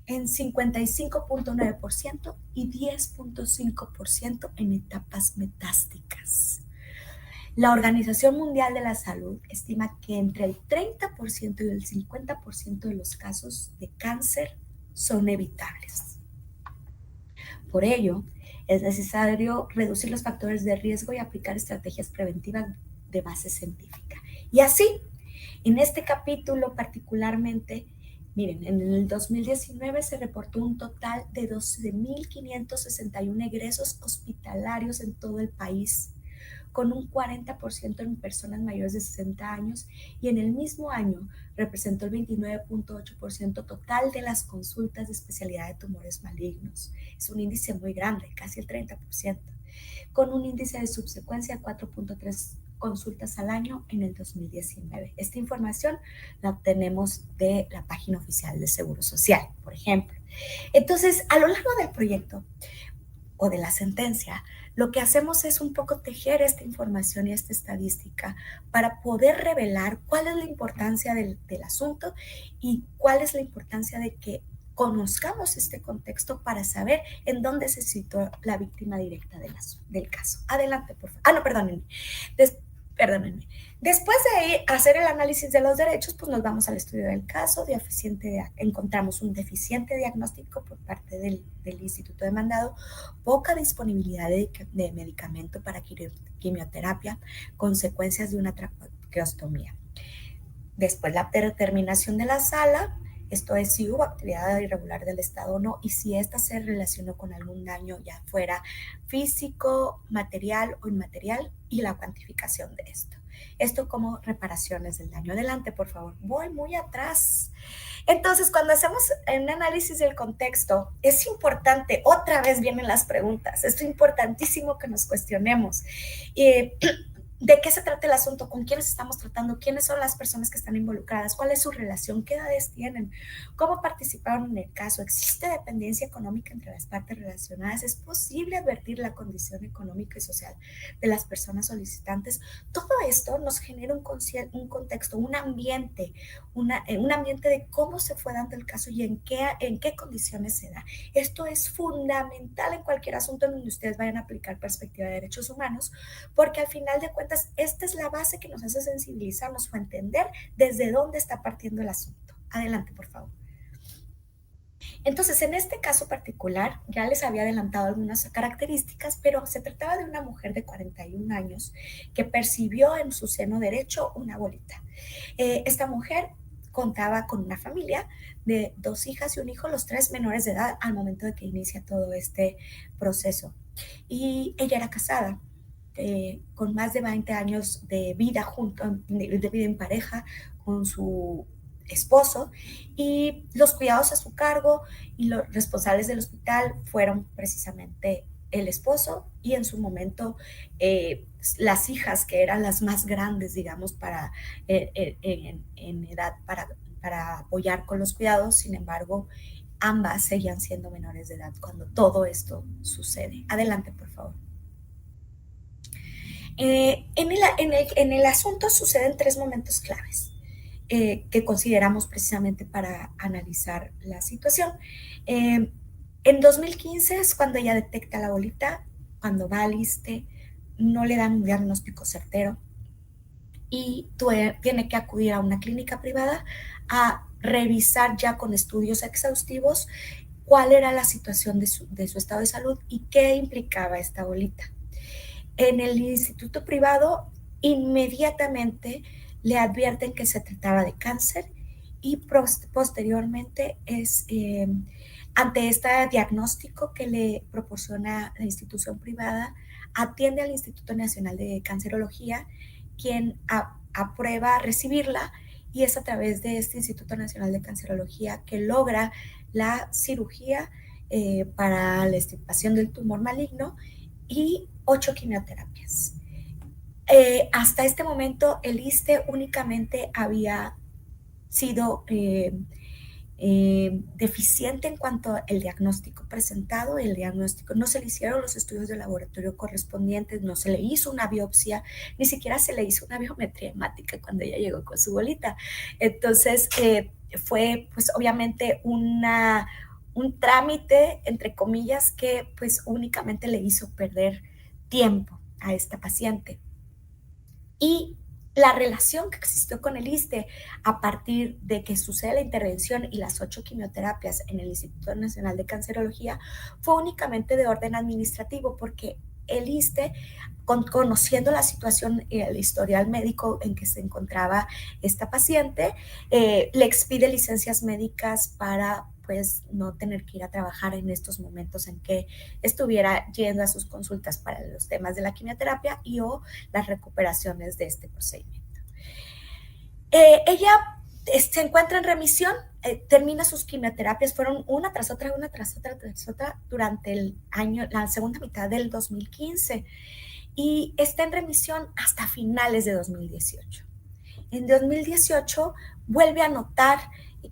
en 55.9% y 10.5% en etapas metásticas. La Organización Mundial de la Salud estima que entre el 30% y el 50% de los casos de cáncer son evitables. Por ello, es necesario reducir los factores de riesgo y aplicar estrategias preventivas de base científica. Y así, en este capítulo particularmente, miren, en el 2019 se reportó un total de 12.561 egresos hospitalarios en todo el país, con un 40% en personas mayores de 60 años, y en el mismo año representó el 29.8% total de las consultas de especialidad de tumores malignos. Es un índice muy grande, casi el 30%, con un índice de subsecuencia de 4.3 consultas al año en el 2019. Esta información la obtenemos de la página oficial del Seguro Social, por ejemplo. Entonces, a lo largo del proyecto o de la sentencia, lo que hacemos es un poco tejer esta información y esta estadística para poder revelar cuál es la importancia del asunto y cuál es la importancia de que conozcamos este contexto para saber en dónde se situó la víctima directa del caso. Adelante, por favor. No, perdónenme. Perdónenme. Después de hacer el análisis de los derechos, pues nos vamos al estudio del caso. Encontramos un deficiente diagnóstico por parte del instituto demandado, poca disponibilidad de medicamento para quimioterapia, consecuencias de una traqueostomía. Después la determinación de la sala, esto es si hubo actividad irregular del Estado o no, y si ésta se relacionó con algún daño, ya fuera físico, material o inmaterial, y la cuantificación de esto. Esto como reparaciones del daño. Adelante, por favor. Voy muy atrás. Entonces, cuando hacemos un análisis del contexto, es importante, otra vez vienen las preguntas, es importantísimo que nos cuestionemos. ¿De qué se trata el asunto? ¿Con quiénes estamos tratando? ¿Quiénes son las personas que están involucradas? ¿Cuál es su relación? ¿Qué edades tienen? ¿Cómo participaron en el caso? ¿Existe dependencia económica entre las partes relacionadas? ¿Es posible advertir la condición económica y social de las personas solicitantes? Todo esto nos genera un contexto, un ambiente de cómo se fue dando el caso y en qué condiciones se da. Esto es fundamental en cualquier asunto en donde ustedes vayan a aplicar perspectiva de derechos humanos, porque al final de cuentas, esta es la base que nos hace sensibilizarnos o entender desde dónde está partiendo el asunto. Adelante, por favor. Entonces, en este caso particular, ya les había adelantado algunas características, pero se trataba de una mujer de 41 años que percibió en su seno derecho una bolita. Esta mujer contaba con una familia de 2 hijas y un hijo, los 3 menores de edad al momento de que inicia todo este proceso. Y ella era casada. con más de 20 años de vida de vida en pareja con su esposo, y los cuidados a su cargo y los responsables del hospital fueron precisamente el esposo y en su momento las hijas, que eran las más grandes, digamos, en edad para apoyar con los cuidados. Sin embargo, ambas seguían siendo menores de edad cuando todo esto sucede. Adelante, por favor. En el asunto suceden 3 momentos claves que consideramos precisamente para analizar la situación. En 2015 es cuando ella detecta la bolita, cuando va al ISSSTE, no le dan un diagnóstico certero y tiene que acudir a una clínica privada a revisar ya con estudios exhaustivos cuál era la situación de su estado de salud y qué implicaba esta bolita. En el instituto privado, inmediatamente le advierten que se trataba de cáncer y posteriormente ante este diagnóstico que le proporciona la institución privada, atiende al Instituto Nacional de Cancerología, quien aprueba recibirla, y es a través de este Instituto Nacional de Cancerología que logra la cirugía para la extirpación del tumor maligno y 8 quimioterapias. Hasta este momento el ISSSTE únicamente había sido deficiente en cuanto al diagnóstico presentado. El diagnóstico, no se le hicieron los estudios de laboratorio correspondientes, no se le hizo una biopsia, ni siquiera se le hizo una biometría hemática cuando ella llegó con su bolita. Entonces fue pues obviamente un trámite, entre comillas, que pues únicamente le hizo perder tiempo a esta paciente. Y la relación que existió con el ISSSTE a partir de que sucede la intervención y las 8 quimioterapias en el Instituto Nacional de Cancerología fue únicamente de orden administrativo, porque el ISSSTE, conociendo la situación y el historial médico en que se encontraba esta paciente, le expide licencias médicas para pues no tener que ir a trabajar en estos momentos en que estuviera yendo a sus consultas para los temas de la quimioterapia y o las recuperaciones de este procedimiento. Ella se encuentra en remisión, termina sus quimioterapias, fueron una tras otra, durante el año, la segunda mitad del 2015, y está en remisión hasta finales de 2018. En 2018 vuelve a notar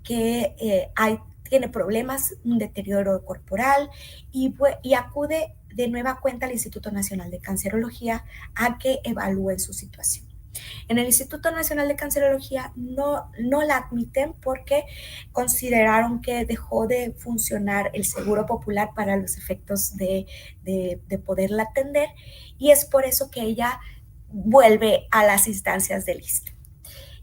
que tiene problemas, un deterioro corporal, y acude de nueva cuenta al Instituto Nacional de Cancerología a que evalúen su situación. En el Instituto Nacional de Cancerología no la admiten porque consideraron que dejó de funcionar el seguro popular para los efectos de poderla atender, y es por eso que ella vuelve a las instancias del ISSSTE.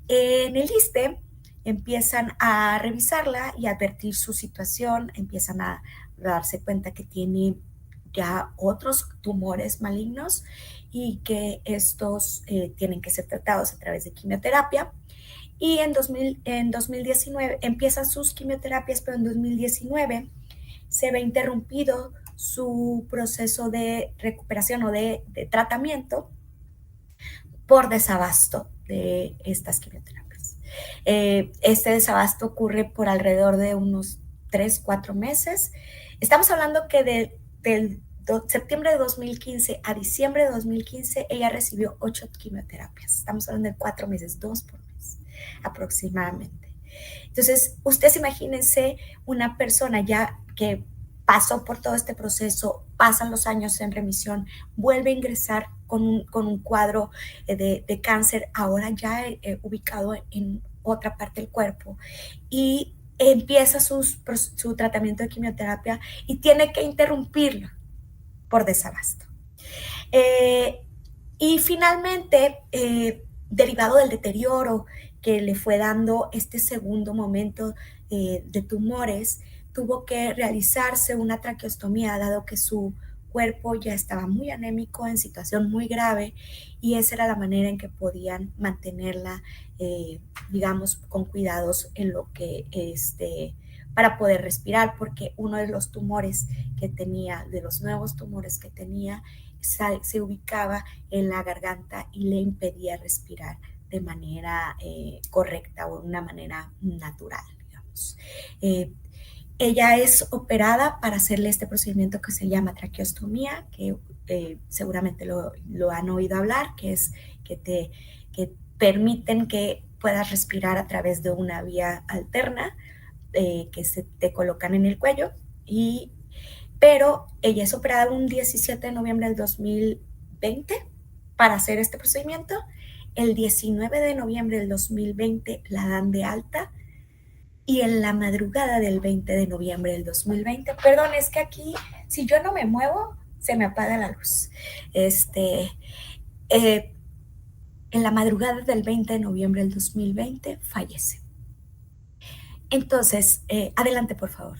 En el ISSSTE empiezan a revisarla y a advertir su situación, empiezan a darse cuenta que tiene ya otros tumores malignos y que estos tienen que ser tratados a través de quimioterapia. Y en 2019 empiezan sus quimioterapias, pero en 2019 se ve interrumpido su proceso de recuperación o de tratamiento por desabasto de estas quimioterapias. Este desabasto ocurre por alrededor de unos 3-4 meses. Estamos hablando que del septiembre de 2015 a diciembre de 2015 ella recibió 8 quimioterapias. Estamos hablando de 4 meses, 2 por mes aproximadamente. Entonces, ustedes imagínense una persona ya que pasó por todo este proceso, pasan los años en remisión, vuelve a ingresar con un cuadro de cáncer, ahora ya ubicado en otra parte del cuerpo, y empieza su tratamiento de quimioterapia y tiene que interrumpirlo por desabasto. Y finalmente, derivado del deterioro que le fue dando este segundo momento de tumores, tuvo que realizarse una traqueostomía, dado que su cuerpo ya estaba muy anémico, en situación muy grave, y esa era la manera en que podían mantenerla, digamos, con cuidados en lo que para poder respirar, porque uno de los tumores que tenía, de los nuevos tumores que tenía, se ubicaba en la garganta y le impedía respirar de manera correcta o de una manera natural, digamos. Ella es operada para hacerle este procedimiento que se llama traqueostomía, que seguramente lo han oído hablar, que es que permiten que puedas respirar a través de una vía alterna que se te colocan en el cuello. Pero ella es operada un 17 de noviembre del 2020 para hacer este procedimiento. El 19 de noviembre del 2020 la dan de alta y en la madrugada del 20 de noviembre del 2020, perdón, es que aquí si yo no me muevo se me apaga la luz. En la madrugada del 20 de noviembre del 2020 fallece. Entonces, adelante por favor.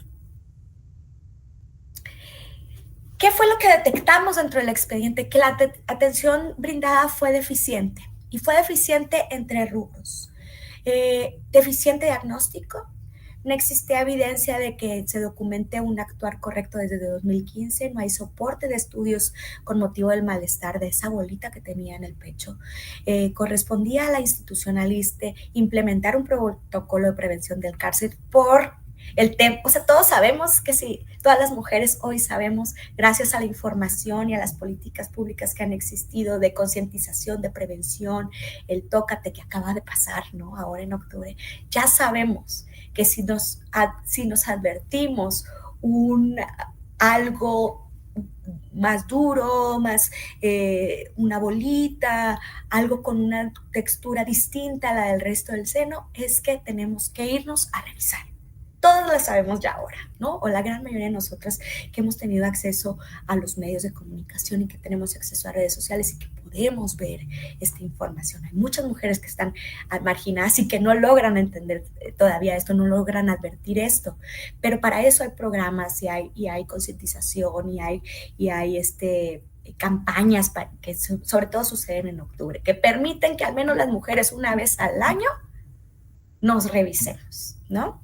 ¿Qué fue lo que detectamos dentro del expediente? Que la atención brindada fue deficiente, y fue deficiente entre rubros. Deficiente diagnóstico, no existía evidencia de que se documente un actuar correcto desde 2015, no hay soporte de estudios con motivo del malestar de esa bolita que tenía en el pecho. Correspondía a la institucionalista implementar un protocolo de prevención del cáncer por el tema, o sea, todos sabemos que sí, todas las mujeres hoy sabemos, gracias a la información y a las políticas públicas que han existido de concientización, de prevención, el tócate que acaba de pasar, ¿no? Ahora en octubre, ya sabemos que si nos advertimos algo más duro, más una bolita, algo con una textura distinta a la del resto del seno, es que tenemos que irnos a revisar. Todas las sabemos ya ahora, ¿no? O la gran mayoría de nosotras que hemos tenido acceso a los medios de comunicación y que tenemos acceso a redes sociales y que podemos ver esta información. Hay muchas mujeres que están marginadas y que no logran entender todavía esto, no logran advertir esto, pero para eso hay programas y hay concientización y hay campañas que sobre todo suceden en octubre, que permiten que al menos las mujeres una vez al año nos revisemos, ¿no?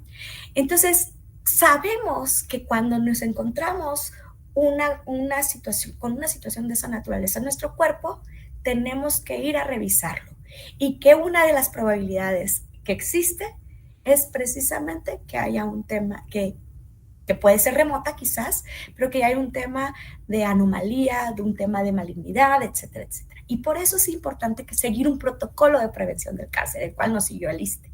Entonces, sabemos que cuando nos encontramos con una situación de esa naturaleza en nuestro cuerpo, tenemos que ir a revisarlo. Y que una de las probabilidades que existe es precisamente que haya un tema que puede ser remota quizás, pero que hay un tema de anomalía, de un tema de malignidad, etcétera, etcétera. Y por eso es importante que seguir un protocolo de prevención del cáncer, el cual nos siguió el ISSSTE.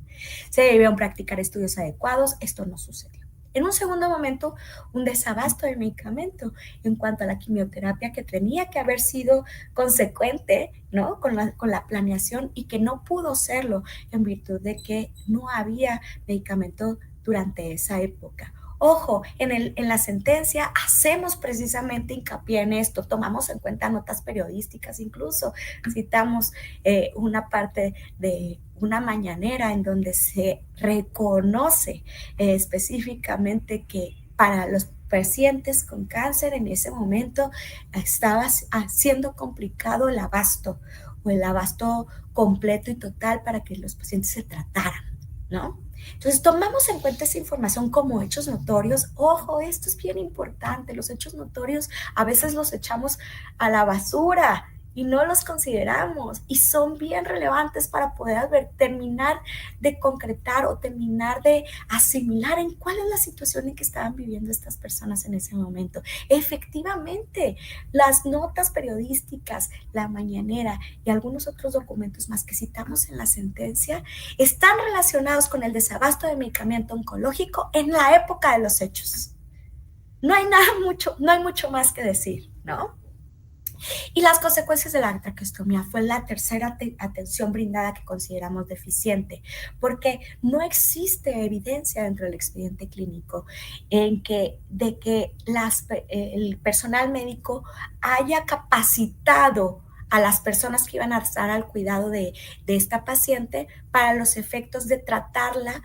Se debieron practicar estudios adecuados, esto no sucedió. En un segundo momento, un desabasto de medicamento en cuanto a la quimioterapia que tenía que haber sido consecuente, ¿no? con la planeación y que no pudo serlo en virtud de que no había medicamento durante esa época. Ojo, en la sentencia hacemos precisamente hincapié en esto, tomamos en cuenta notas periodísticas, incluso citamos una parte de una mañanera en donde se reconoce específicamente que para los pacientes con cáncer en ese momento estaba siendo complicado el abasto completo y total para que los pacientes se trataran, ¿no? Entonces tomamos en cuenta esa información como hechos notorios. Ojo, esto es bien importante, los hechos notorios a veces los echamos a la basura y no los consideramos y son bien relevantes para poder terminar de concretar o terminar de asimilar en cuál es la situación en que estaban viviendo estas personas en ese momento. Efectivamente, las notas periodísticas, la mañanera y algunos otros documentos más que citamos en la sentencia están relacionados con el desabasto de medicamento oncológico en la época de los hechos. No hay mucho más que decir, ¿no? Y las consecuencias de la traqueostomía fue la tercera atención brindada que consideramos deficiente, porque no existe evidencia dentro del expediente clínico de que el personal médico haya capacitado a las personas que iban a estar al cuidado de esta paciente para los efectos de tratarla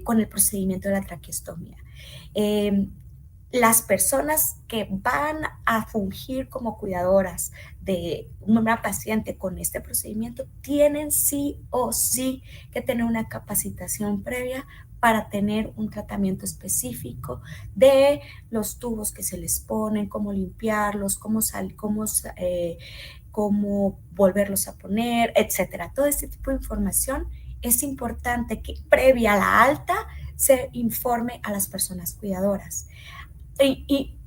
con el procedimiento de la traqueostomía. Las personas que van a fungir como cuidadoras de una paciente con este procedimiento tienen sí o sí que tener una capacitación previa para tener un tratamiento específico de los tubos que se les ponen, cómo limpiarlos, cómo volverlos a poner, etcétera. Todo este tipo de información es importante que previa a la alta se informe a las personas cuidadoras. Y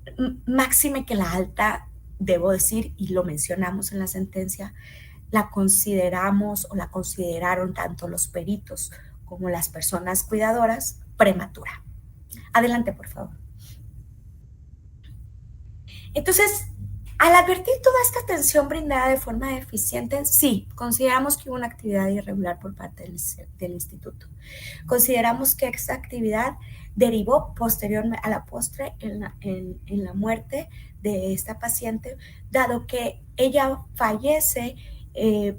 máxime que la alta, debo decir, y lo mencionamos en la sentencia, la consideramos o la consideraron tanto los peritos como las personas cuidadoras prematura. Adelante, por favor. Entonces, al advertir toda esta atención brindada de forma deficiente, sí, consideramos que hubo una actividad irregular por parte del instituto. Consideramos que esta actividad derivó posteriormente a la postre en la muerte de esta paciente, dado que ella fallece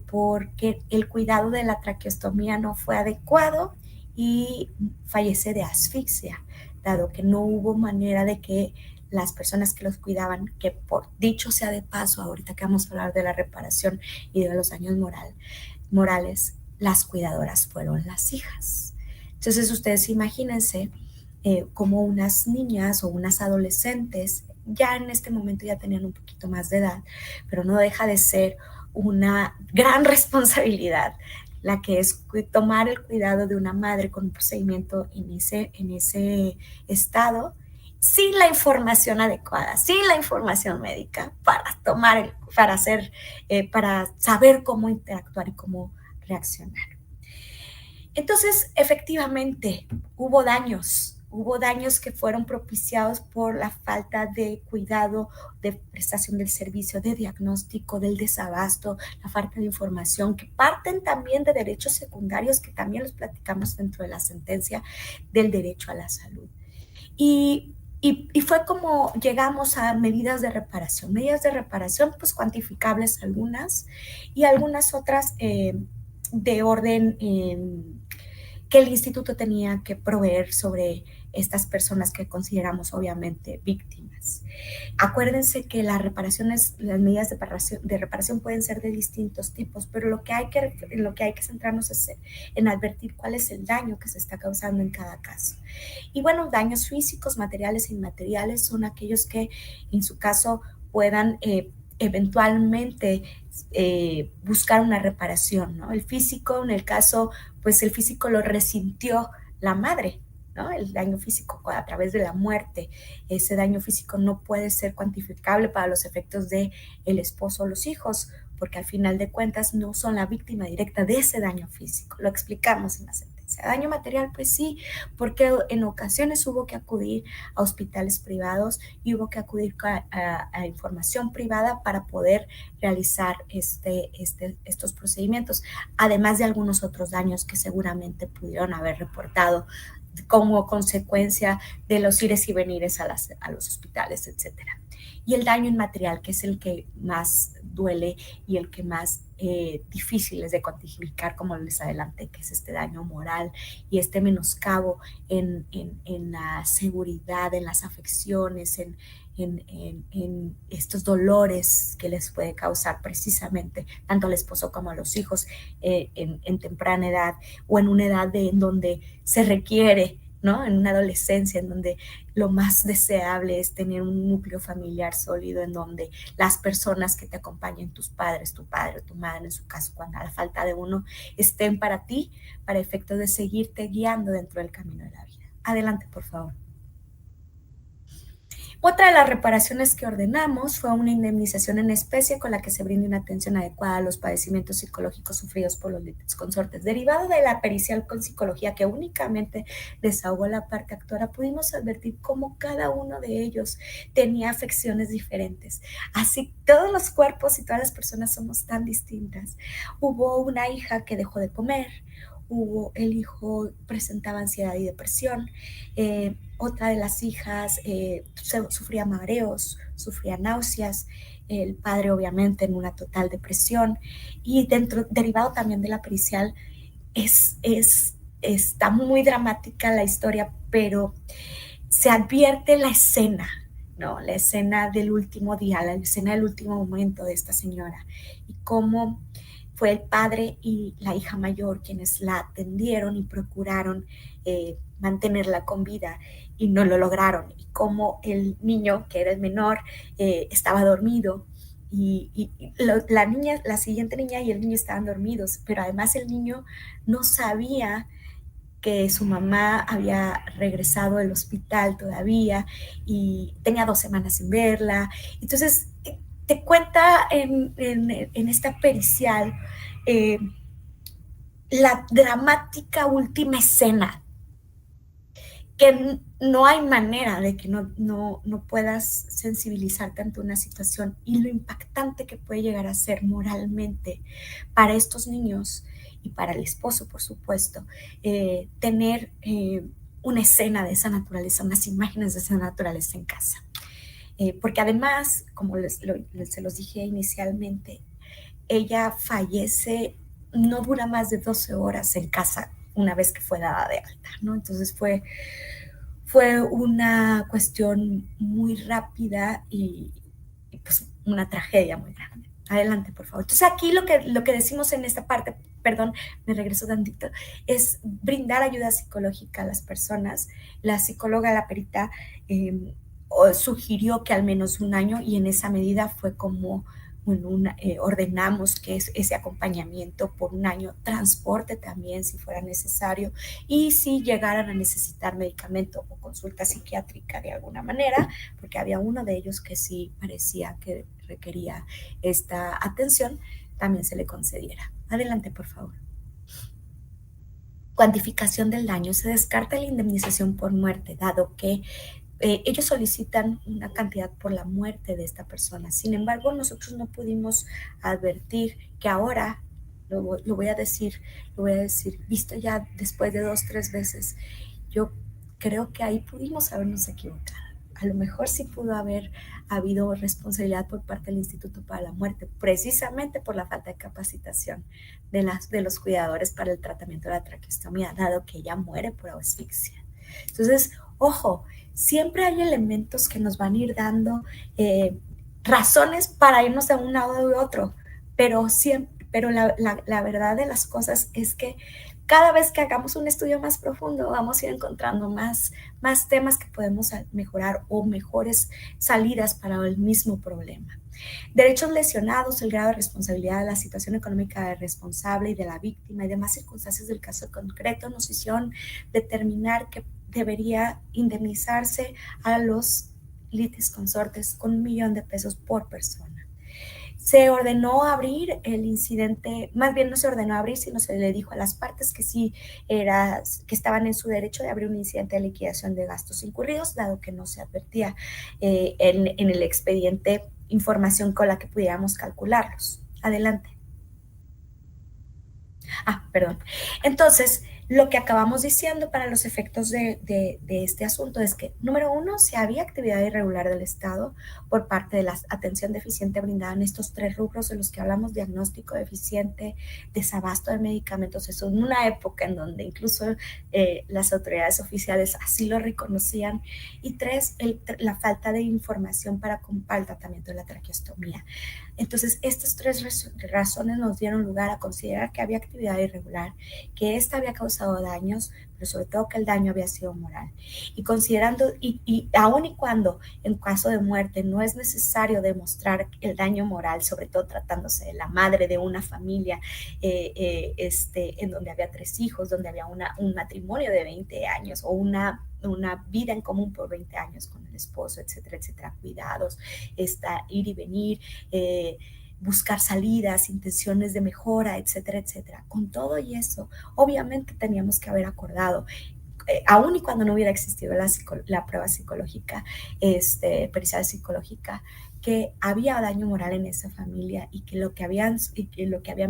porque el cuidado de la traqueostomía no fue adecuado y fallece de asfixia, dado que no hubo manera de que las personas que los cuidaban, que por dicho sea de paso, ahorita que vamos a hablar de la reparación y de los daños morales, las cuidadoras fueron las hijas. Entonces ustedes imagínense como unas niñas o unas adolescentes, ya en este momento ya tenían un poquito más de edad, pero no deja de ser una gran responsabilidad la que es tomar el cuidado de una madre con un procedimiento en ese estado, sin la información adecuada, sin la información médica para saber cómo interactuar y cómo reaccionar. Entonces, efectivamente, hubo daños que fueron propiciados por la falta de cuidado, de prestación del servicio, de diagnóstico, del desabasto, la falta de información, que parten también de derechos secundarios, que también los platicamos dentro de la sentencia, del derecho a la salud. Y fue como llegamos a medidas de reparación pues cuantificables algunas y algunas otras de orden que el instituto tenía que proveer sobre estas personas que consideramos obviamente víctimas. Acuérdense que las medidas de reparación pueden ser de distintos tipos, pero lo que hay que centrarnos es en advertir cuál es el daño que se está causando en cada caso. Y bueno, daños físicos, materiales e inmateriales son aquellos que en su caso puedan eventualmente buscar una reparación, ¿no? El físico, en el caso, pues el físico lo resintió la madre, ¿no? El daño físico a través de la muerte. Ese daño físico no puede ser cuantificable para los efectos de el esposo o los hijos, porque al final de cuentas no son la víctima directa de ese daño físico. Lo explicamos en la sentencia. Daño material, pues sí, porque en ocasiones hubo que acudir a hospitales privados y hubo que acudir a información privada para poder realizar estos procedimientos, además de algunos otros daños que seguramente pudieron haber reportado como consecuencia de los ires y venires a los hospitales, etcétera. Y el daño inmaterial, que es el que más duele y el que más difícil es de cuantificar, como les adelanté, que es este daño moral y este menoscabo en la seguridad, en las afecciones, en estos dolores que les puede causar precisamente tanto al esposo como a los hijos en temprana edad o en una edad en donde se requiere, ¿no? En una adolescencia en donde lo más deseable es tener un núcleo familiar sólido, en donde las personas que te acompañen, tus padres, tu padre o tu madre, en su caso, cuando a la falta de uno, estén para ti, para efectos de seguirte guiando dentro del camino de la vida. Adelante, por favor. Otra de las reparaciones que ordenamos fue una indemnización en especie con la que se brinde una atención adecuada a los padecimientos psicológicos sufridos por los consortes. Derivado de la pericial con psicología que únicamente desahogó la parte actora, pudimos advertir cómo cada uno de ellos tenía afecciones diferentes. Así todos los cuerpos y todas las personas somos tan distintas. Hubo una hija que dejó de comer, el hijo presentaba ansiedad y depresión, otra de las hijas sufría mareos, sufría náuseas, el padre obviamente en una total depresión y derivado también de la pericial está muy dramática la historia, pero se advierte la escena, ¿no? La escena del último día, la escena del último momento de esta señora y cómo fue el padre y la hija mayor quienes la atendieron y procuraron mantenerla con vida y no lo lograron, y cómo el niño, que era el menor, estaba dormido la niña, la siguiente niña y el niño estaban dormidos, pero además el niño no sabía que su mamá había regresado del hospital todavía y tenía 2 semanas sin verla. Entonces, te cuenta en esta pericial la dramática última escena, que no hay manera de que no puedas sensibilizarte ante una situación y lo impactante que puede llegar a ser moralmente para estos niños y para el esposo, por supuesto, tener una escena de esa naturaleza, unas imágenes de esa naturaleza en casa. Porque además, como se los dije inicialmente, ella fallece, no dura más de 12 horas en casa una vez que fue dada de alta, ¿no? Entonces fue una cuestión muy rápida y pues una tragedia muy grande. Adelante, por favor. Entonces aquí lo que decimos en esta parte, perdón, me regreso tantito, es brindar ayuda psicológica a las personas. La psicóloga, la perita, sugirió que al menos 1 año, y en esa medida fue como ordenamos que ese acompañamiento por 1 año, transporte también si fuera necesario, y si llegaran a necesitar medicamento o consulta psiquiátrica de alguna manera, porque había uno de ellos que sí parecía que requería esta atención, también se le concediera. Adelante, por favor. Cuantificación del daño. Se descarta la indemnización por muerte, dado que ellos solicitan una cantidad por la muerte de esta persona. Sin embargo, nosotros no pudimos advertir que ahora, lo voy a decir, visto ya después de 2, 3 veces, yo creo que ahí pudimos habernos equivocado. A lo mejor sí pudo haber habido responsabilidad por parte del Instituto para la Muerte, precisamente por la falta de capacitación de los cuidadores para el tratamiento de la traqueostomía, dado que ella muere por asfixia. Entonces, ojo, siempre hay elementos que nos van a ir dando razones para irnos de un lado u otro, pero la verdad de las cosas es que cada vez que hagamos un estudio más profundo vamos a ir encontrando más temas que podemos mejorar o mejores salidas para el mismo problema. Derechos lesionados, el grado de responsabilidad de la situación económica del responsable y de la víctima y demás circunstancias del caso concreto nos hicieron determinar que debería indemnizarse a los litis consortes con $1,000,000 por persona. Se ordenó abrir el incidente, más bien no se ordenó abrir, sino se le dijo a las partes que sí que estaban en su derecho de abrir un incidente de liquidación de gastos incurridos, dado que no se advertía en el expediente información con la que pudiéramos calcularlos. Adelante. Perdón. Entonces, lo que acabamos diciendo para los efectos de este asunto es que, número 1, si había actividad irregular del Estado por parte de la atención deficiente brindada en estos 3 rubros de los que hablamos: diagnóstico deficiente, desabasto de medicamentos. Eso en una época en donde incluso las autoridades oficiales así lo reconocían. Y 3, la falta de información para el tratamiento de la traqueostomía. Entonces, estas 3 razones nos dieron lugar a considerar que había actividad irregular, que esta había causado daños, pero sobre todo que el daño había sido moral. Y considerando, y aun y cuando en caso de muerte no es necesario demostrar el daño moral, sobre todo tratándose de la madre de una familia en donde había 3 hijos, donde había un matrimonio de 20 años o una vida en común por 20 años con el esposo, etcétera, etcétera, cuidados, ir y venir, buscar salidas, intenciones de mejora, etcétera, etcétera. Con todo y eso, obviamente teníamos que haber acordado, aun y cuando no hubiera existido la prueba psicológica, pericial psicológica, que había daño moral en esa familia y que lo que habían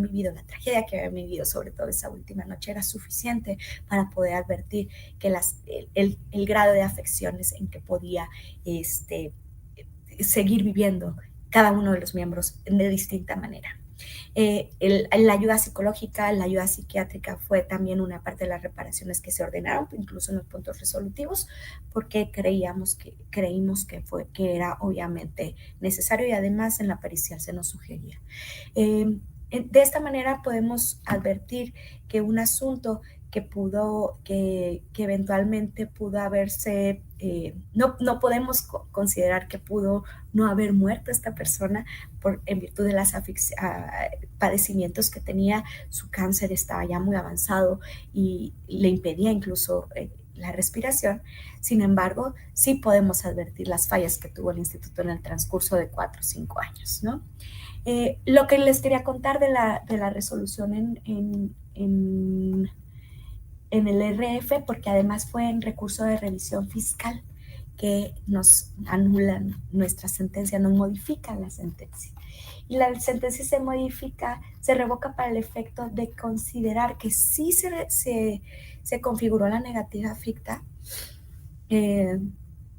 vivido, la tragedia que habían vivido, sobre todo esa última noche, era suficiente para poder advertir que el grado de afecciones en que podía seguir viviendo cada uno de los miembros de distinta manera. La ayuda psicológica, la ayuda psiquiátrica fue también una parte de las reparaciones que se ordenaron, incluso en los puntos resolutivos, porque creímos que era obviamente necesario, y además en la pericial se nos sugería. De esta manera podemos advertir que un asunto que eventualmente pudo haberse, no podemos considerar que pudo no haber muerto esta persona en virtud de los padecimientos que tenía. Su cáncer estaba ya muy avanzado y le impedía incluso la respiración. Sin embargo, sí podemos advertir las fallas que tuvo el instituto en el transcurso de 4 o 5 años, ¿no? Lo que les quería contar de la resolución en el RF, porque además fue en recurso de revisión fiscal que nos anulan nuestra sentencia, nos modifican la sentencia. Y la sentencia se modifica, se revoca para el efecto de considerar que sí se configuró la negativa ficta, que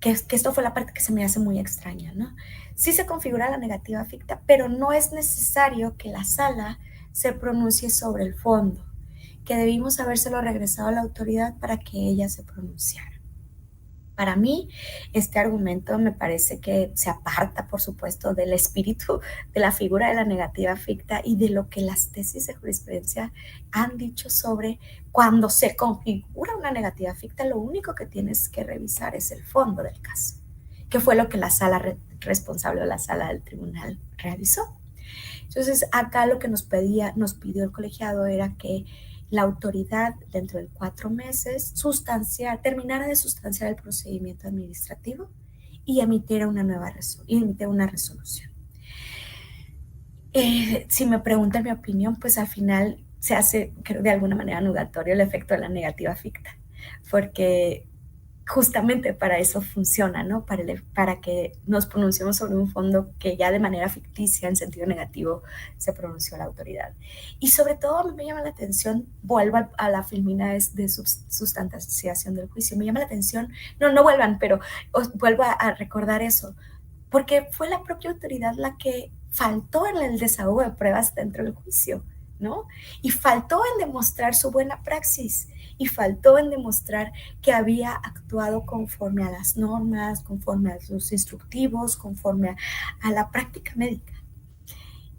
esto fue la parte que se me hace muy extraña, ¿no? Sí se configura la negativa ficta, pero no es necesario que la sala se pronuncie sobre el fondo, que debimos habérselo regresado a la autoridad para que ella se pronunciara. Para mí, este argumento me parece que se aparta, por supuesto, del espíritu de la figura de la negativa ficta y de lo que las tesis de jurisprudencia han dicho sobre cuando se configura una negativa ficta, lo único que tienes que revisar es el fondo del caso, que fue lo que la sala responsable o la sala del tribunal realizó. Entonces, acá lo que nos pidió el colegiado era que la autoridad, dentro de 4 meses, terminara de sustanciar el procedimiento administrativo y emitiera una resolución. Si me preguntan mi opinión, pues al final se hace, creo, de alguna manera anulatorio el efecto de la negativa ficta, porque justamente para eso funciona, ¿no? Para que nos pronunciemos sobre un fondo que ya de manera ficticia, en sentido negativo, se pronunció la autoridad. Y sobre todo a mí me llama la atención, vuelvo a la filmina de sustanciación del juicio, me llama la atención, no vuelvan, pero vuelvo a recordar eso, porque fue la propia autoridad la que faltó en el desahogo de pruebas dentro del juicio, ¿no? Y faltó en demostrar su buena praxis, y faltó en demostrar que había actuado conforme a las normas, conforme a los instructivos, conforme a la práctica médica.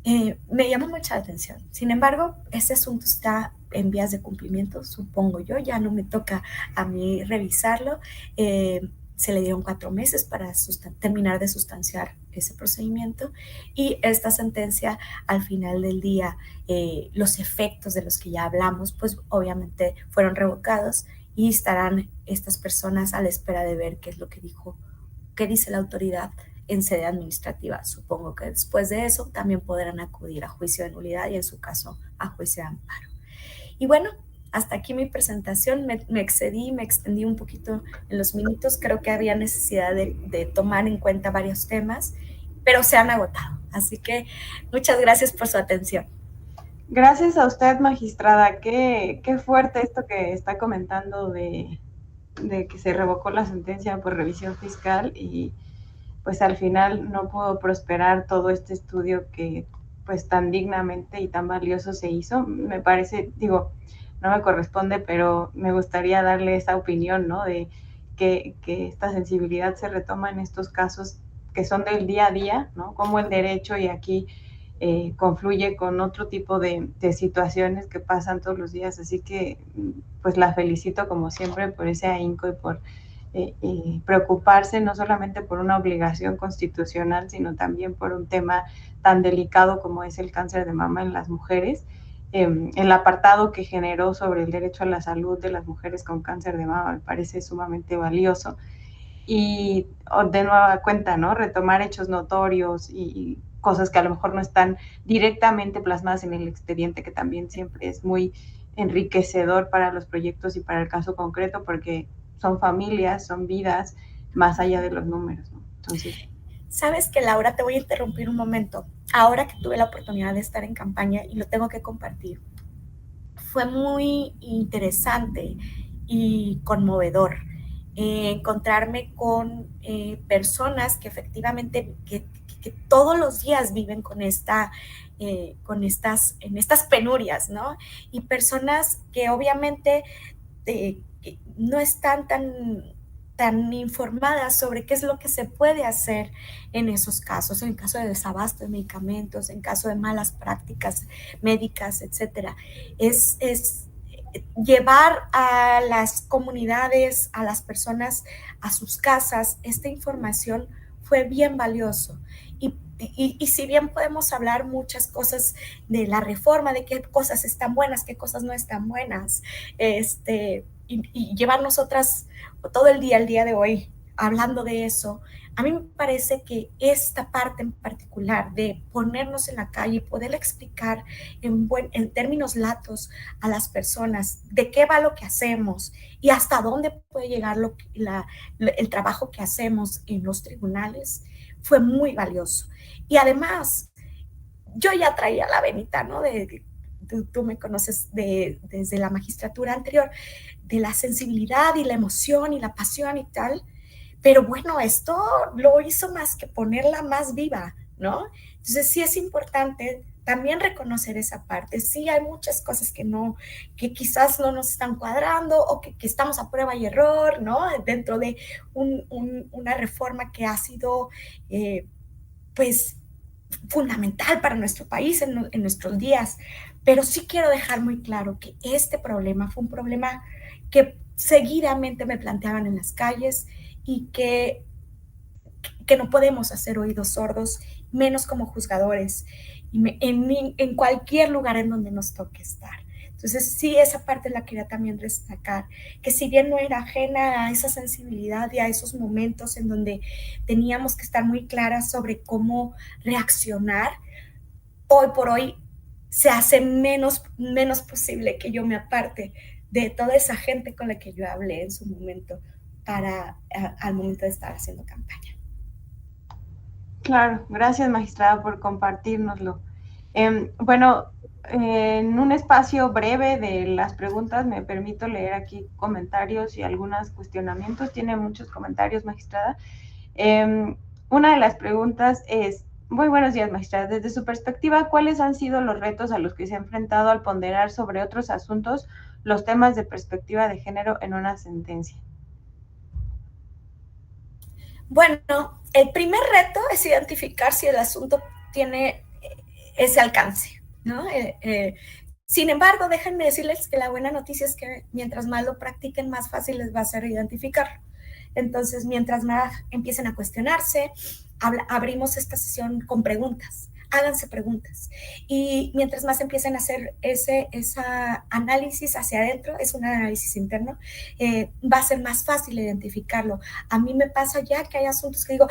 Me llama mucha atención. Sin embargo, ese asunto está en vías de cumplimiento, supongo yo, ya no me toca a mí revisarlo. Se le dieron 4 meses para terminar de sustanciar ese procedimiento, y esta sentencia, al final del día, los efectos de los que ya hablamos, pues obviamente fueron revocados, y estarán estas personas a la espera de ver qué es lo que dice la autoridad en sede administrativa. Supongo que después de eso también podrán acudir a juicio de nulidad y en su caso a juicio de amparo. Y bueno, hasta aquí mi presentación. Me extendí un poquito en los minutos. Creo que había necesidad de tomar en cuenta varios temas, pero se han agotado. Así que muchas gracias por su atención. Gracias a usted, magistrada. Qué fuerte esto que está comentando de que se revocó la sentencia por revisión fiscal y pues al final no pudo prosperar todo este estudio que pues tan dignamente y tan valioso se hizo. Me parece, digo, no me corresponde, pero me gustaría darle esa opinión, ¿no? De que esta sensibilidad se retoma en estos casos que son del día a día, ¿no? Como el derecho y aquí confluye con otro tipo de situaciones que pasan todos los días. Así que pues la felicito como siempre por ese ahínco y por preocuparse no solamente por una obligación constitucional, sino también por un tema tan delicado como es el cáncer de mama en las mujeres. El apartado que generó sobre el derecho a la salud de las mujeres con cáncer de mama me parece sumamente valioso. Y de nueva cuenta, ¿no? Retomar hechos notorios y cosas que a lo mejor no están directamente plasmadas en el expediente, que también siempre es muy enriquecedor para los proyectos y para el caso concreto, porque son familias, son vidas, más allá de los números, ¿no? Entonces, sabes que, Laura, te voy a interrumpir un momento. Ahora que tuve la oportunidad de estar en campaña y lo tengo que compartir, fue muy interesante y conmovedor encontrarme con personas que efectivamente que todos los días viven con estas penurias, ¿no? Y personas que obviamente no están tan informadas sobre qué es lo que se puede hacer en esos casos, en caso de desabasto de medicamentos, en caso de malas prácticas médicas, etcétera. llevar a las comunidades, a las personas, a sus casas, esta información fue bien valioso. Y si bien podemos hablar muchas cosas de la reforma, de qué cosas están buenas, qué cosas no están buenas, y llevar nosotras todo el día de hoy hablando de eso, a mí me parece que esta parte en particular de ponernos en la calle y poder explicar en términos latos a las personas de qué va lo que hacemos y hasta dónde puede llegar el trabajo que hacemos en los tribunales, fue muy valioso. Y además, yo ya traía la venita, ¿no? Tú me conoces desde la magistratura anterior, de la sensibilidad y la emoción y la pasión y tal, pero bueno, esto lo hizo más que ponerla más viva, ¿no? Entonces sí es importante también reconocer esa parte. Sí hay muchas cosas que quizás no nos están cuadrando o que estamos a prueba y error, ¿no? Dentro de una reforma que ha sido, pues, fundamental para nuestro país en nuestros días. Pero sí quiero dejar muy claro que este problema fue un problema que seguidamente me planteaban en las calles y que no podemos hacer oídos sordos, menos como juzgadores, en cualquier lugar en donde nos toque estar. Entonces, sí, esa parte la quería también destacar, que si bien no era ajena a esa sensibilidad y a esos momentos en donde teníamos que estar muy claras sobre cómo reaccionar, hoy por hoy se hace menos posible que yo me aparte de toda esa gente con la que yo hablé en su momento al momento de estar haciendo campaña. Claro, gracias magistrada por compartirnoslo. Bueno, en un espacio breve de las preguntas me permito leer aquí comentarios y algunos cuestionamientos. Tiene muchos comentarios, magistrada. Una de las preguntas es, muy buenos días, magistrada. Desde su perspectiva, ¿cuáles han sido los retos a los que se ha enfrentado al ponderar sobre otros asuntos los temas de perspectiva de género en una sentencia? Bueno, el primer reto es identificar si el asunto tiene ese alcance, ¿no? Sin embargo, déjenme decirles que la buena noticia es que mientras más lo practiquen, más fácil les va a ser identificarlo. Entonces, mientras más empiecen a cuestionarse, abrimos esta sesión con preguntas. Háganse preguntas. Y mientras más empiecen a hacer ese análisis hacia adentro, es un análisis interno, va a ser más fácil identificarlo. A mí me pasa ya que hay asuntos que digo,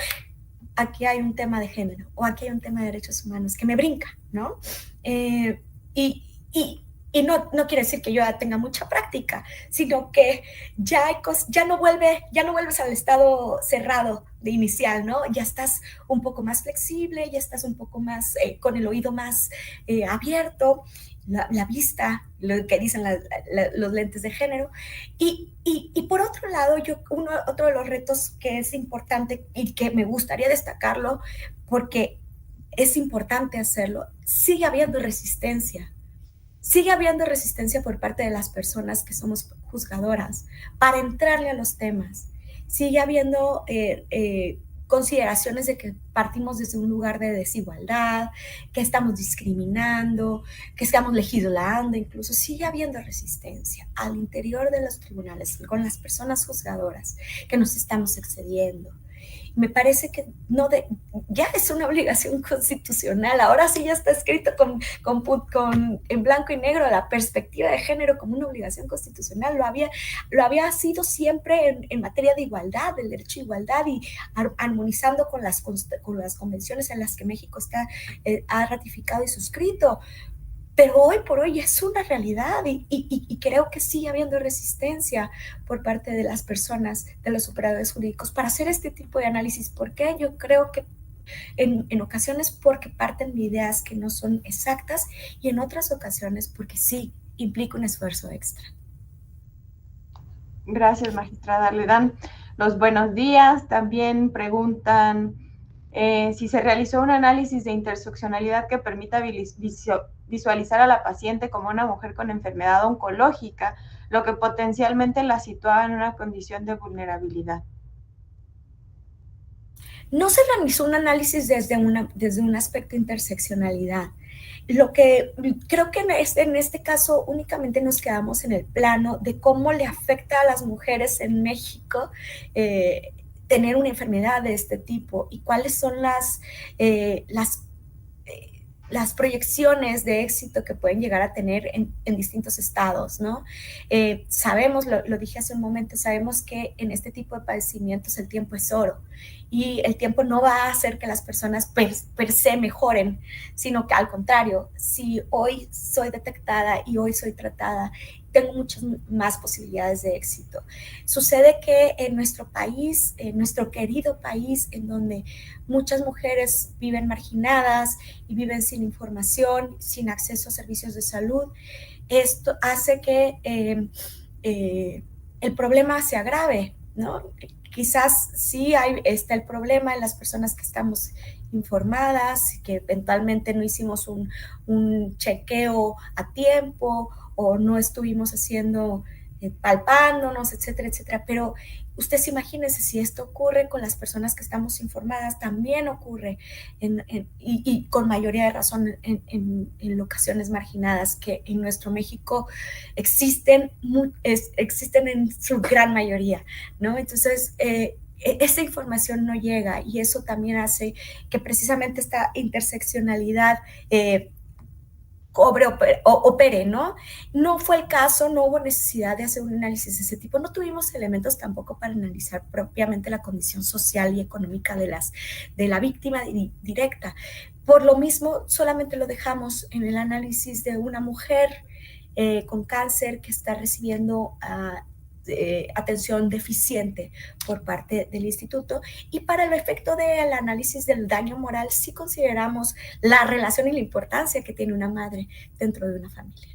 aquí hay un tema de género o aquí hay un tema de derechos humanos que me brinca, ¿no? Y no quiere decir que yo ya tenga mucha práctica, sino que ya hay ya no vuelves al estado cerrado de inicial, ¿no? Ya estás un poco más flexible, ya estás un poco más con el oído más abierto, la vista, lo que dicen los lentes de género. Y por otro lado, otro de los retos que es importante y que me gustaría destacarlo, porque es importante hacerlo, sigue habiendo resistencia. Sigue habiendo resistencia por parte de las personas que somos juzgadoras para entrarle a los temas. Sigue habiendo consideraciones de que partimos desde un lugar de desigualdad, que estamos discriminando, que estamos legislando, incluso sigue habiendo resistencia al interior de los tribunales con las personas juzgadoras que nos estamos excediendo. Me parece que ya es una obligación constitucional. Ahora sí ya está escrito en blanco y negro la perspectiva de género como una obligación constitucional. Lo había sido siempre en materia de igualdad, del derecho a igualdad y armonizando con las convenciones en las que México ha ratificado y suscrito. Pero hoy por hoy es una realidad y creo que sigue habiendo resistencia por parte de las personas, de los operadores jurídicos, para hacer este tipo de análisis. ¿Por qué? Yo creo que en ocasiones porque parten de ideas que no son exactas y en otras ocasiones porque sí implica un esfuerzo extra. Gracias, magistrada. Le dan los buenos días. También preguntan si se realizó un análisis de interseccionalidad que permita visualizar a la paciente como una mujer con enfermedad oncológica, lo que potencialmente la situaba en una condición de vulnerabilidad. No se realizó un análisis desde un aspecto de interseccionalidad. Lo que creo que en este caso únicamente nos quedamos en el plano de cómo le afecta a las mujeres en México tener una enfermedad de este tipo y cuáles son las proyecciones de éxito que pueden llegar a tener en distintos estados, ¿no? Sabemos, lo dije hace un momento, sabemos que en este tipo de padecimientos el tiempo es oro y el tiempo no va a hacer que las personas per se mejoren, sino que al contrario, si hoy soy detectada y hoy soy tratada, tengo muchas más posibilidades de éxito. Sucede que en nuestro país, en nuestro querido país, en donde muchas mujeres viven marginadas y viven sin información, sin acceso a servicios de salud, esto hace que el problema se agrave, ¿no? Quizás sí está el problema en las personas que estamos informadas, que eventualmente no hicimos un chequeo a tiempo o no estuvimos haciendo, palpándonos, etcétera, etcétera. Pero usted se imagínese si esto ocurre con las personas que estamos informadas, también ocurre y con mayoría de razón en locaciones marginadas que en nuestro México existen en su gran mayoría, ¿no? Entonces, esa información no llega y eso también hace que precisamente esta interseccionalidad opere, ¿no? No fue el caso, no hubo necesidad de hacer un análisis de ese tipo, no tuvimos elementos tampoco para analizar propiamente la condición social y económica de la víctima directa. Por lo mismo, solamente lo dejamos en el análisis de una mujer con cáncer que está recibiendo atención deficiente por parte del instituto, y para el efecto del análisis del daño moral sí consideramos la relación y la importancia que tiene una madre dentro de una familia.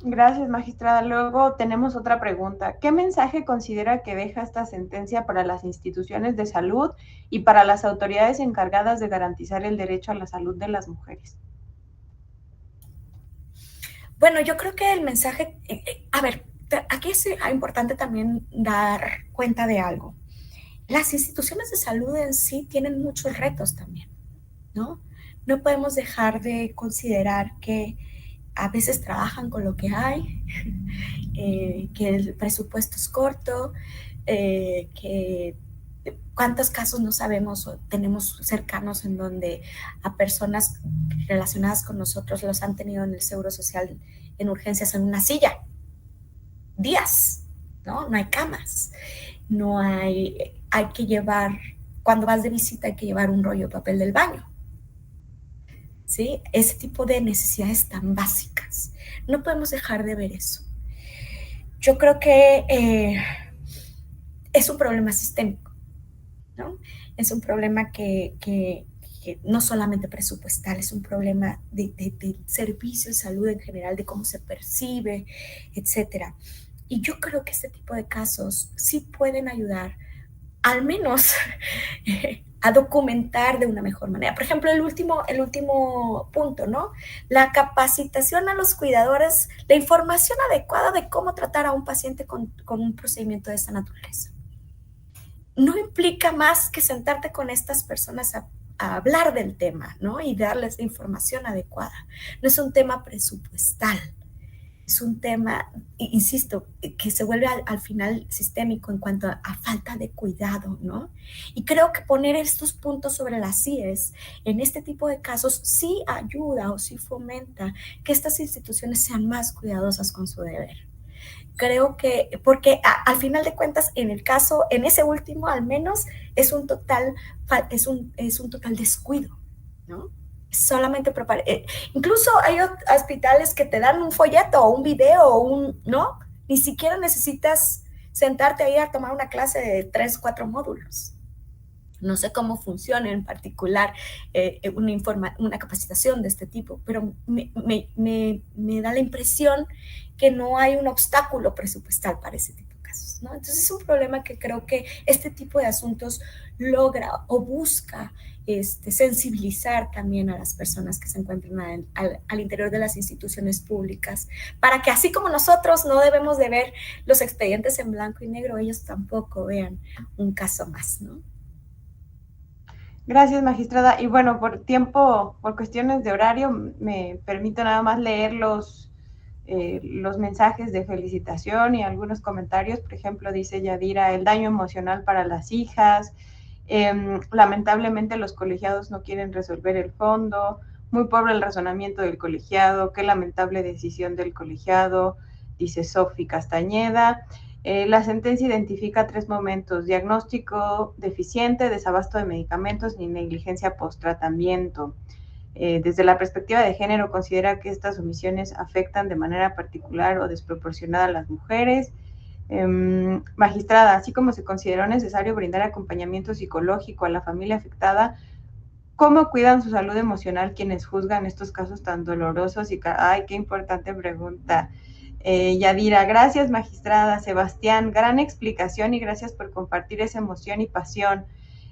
Gracias, magistrada. Luego tenemos otra pregunta. ¿Qué mensaje considera que deja esta sentencia para las instituciones de salud y para las autoridades encargadas de garantizar el derecho a la salud de las mujeres? Bueno, yo creo que el mensaje, a ver, aquí es importante también dar cuenta de algo. Las instituciones de salud en sí tienen muchos retos también, ¿no? No podemos dejar de considerar que a veces trabajan con lo que hay, que el presupuesto es corto, que cuántos casos no sabemos o tenemos cercanos en donde a personas relacionadas con nosotros los han tenido en el Seguro Social en urgencias en una silla, días, ¿no? No hay camas, no hay que llevar, cuando vas de visita hay que llevar un rollo de papel del baño, ¿sí? Ese tipo de necesidades tan básicas. No podemos dejar de ver eso. Yo creo que es un problema sistémico, ¿no? Es un problema que no solamente presupuestal, es un problema de servicio de salud en general, de cómo se percibe, etcétera. Y yo creo que este tipo de casos sí pueden ayudar, al menos a documentar de una mejor manera. Por ejemplo, el último punto, ¿no? La capacitación a los cuidadores, la información adecuada de cómo tratar a un paciente con un procedimiento de esta naturaleza. No implica más que sentarte con estas personas a hablar del tema, ¿no? Y darles la información adecuada. No es un tema presupuestal, es un tema, insisto, que se vuelve al final sistémico en cuanto a falta de cuidado, ¿no? Y creo que poner estos puntos sobre las IES en este tipo de casos sí ayuda o sí fomenta que estas instituciones sean más cuidadosas con su deber. Creo que, porque al final de cuentas, en el caso, en ese último al menos, es un total descuido, ¿no? Solamente incluso hay hospitales que te dan un folleto o un video, ¿no? Ni siquiera necesitas sentarte ahí a tomar una clase de 3 o 4 módulos. No sé cómo funciona en particular una capacitación de este tipo, pero me da la impresión que no hay un obstáculo presupuestal para ese tipo de casos, ¿no? Entonces es un problema que creo que este tipo de asuntos logra o busca sensibilizar también a las personas que se encuentran al interior de las instituciones públicas, para que así como nosotros no debemos de ver los expedientes en blanco y negro, ellos tampoco vean un caso más, ¿no? Gracias, magistrada. Y bueno, por tiempo, por cuestiones de horario, me permito nada más leer los mensajes de felicitación y algunos comentarios. Por ejemplo, dice Yadira, el daño emocional para las hijas. Lamentablemente los colegiados no quieren resolver el fondo. Muy pobre el razonamiento del colegiado. Qué lamentable decisión del colegiado, dice Sofi Castañeda. La sentencia identifica 3 momentos: diagnóstico deficiente, desabasto de medicamentos y negligencia post-tratamiento. Desde la perspectiva de género, considera que estas omisiones afectan de manera particular o desproporcionada a las mujeres. Magistrada, así como se consideró necesario brindar acompañamiento psicológico a la familia afectada, ¿cómo cuidan su salud emocional quienes juzgan estos casos tan dolorosos? Ay, qué importante pregunta. Yadira, gracias, magistrada. Sebastián, gran explicación y gracias por compartir esa emoción y pasión.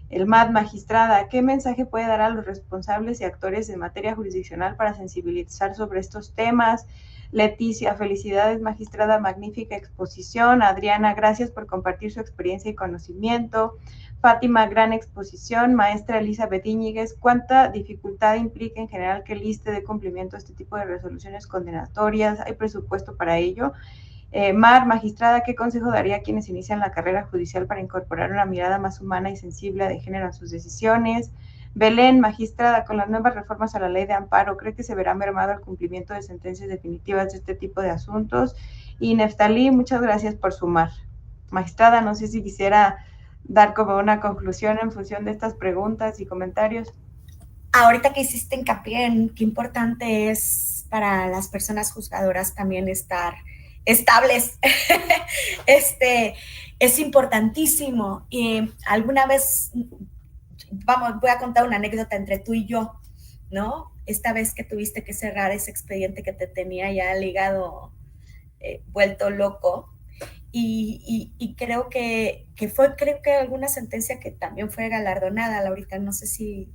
El MAD, magistrada, ¿qué mensaje puede dar a los responsables y actores en materia jurisdiccional para sensibilizar sobre estos temas? Leticia, felicidades, magistrada, magnífica exposición. Adriana, gracias por compartir su experiencia y conocimiento. Fátima, gran exposición. Maestra Elizabeth Íñiguez, ¿cuánta dificultad implica en general que el ISSSTE dé cumplimiento a este tipo de resoluciones condenatorias? ¿Hay presupuesto para ello? Mar, magistrada, ¿qué consejo daría a quienes inician la carrera judicial para incorporar una mirada más humana y sensible de género en sus decisiones? Belén, magistrada, con las nuevas reformas a la ley de amparo, ¿cree que se verá mermado el cumplimiento de sentencias definitivas de este tipo de asuntos? Y Neftalí, muchas gracias por sumar. Magistrada, no sé si quisiera dar como una conclusión en función de estas preguntas y comentarios. Ahorita que hiciste hincapié en qué importante es para las personas juzgadoras también estar estables, es importantísimo. Y alguna vez, voy a contar una anécdota entre tú y yo, ¿no? Esta vez que tuviste que cerrar ese expediente que te tenía ya el hígado vuelto loco. Y creo que fue, creo que alguna sentencia que también fue galardonada, Laurita, no sé si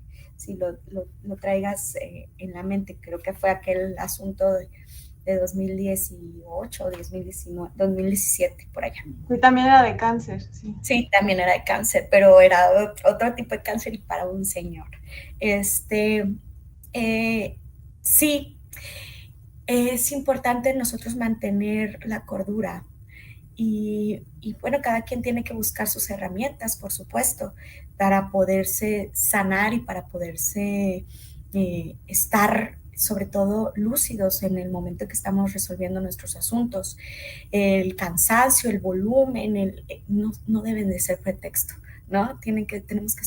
lo traigas en la mente, creo que fue aquel asunto de 2018 o 2019, 2017, por allá. Sí, también era de cáncer, sí. Sí, también era de cáncer, pero era otro tipo de cáncer y para un señor. Sí, es importante nosotros mantener la cordura. Y bueno, cada quien tiene que buscar sus herramientas, por supuesto, para poderse sanar y para poderse estar sobre todo lúcidos en el momento que estamos resolviendo nuestros asuntos. El cansancio, el volumen, no deben de ser pretexto, ¿no? Tenemos que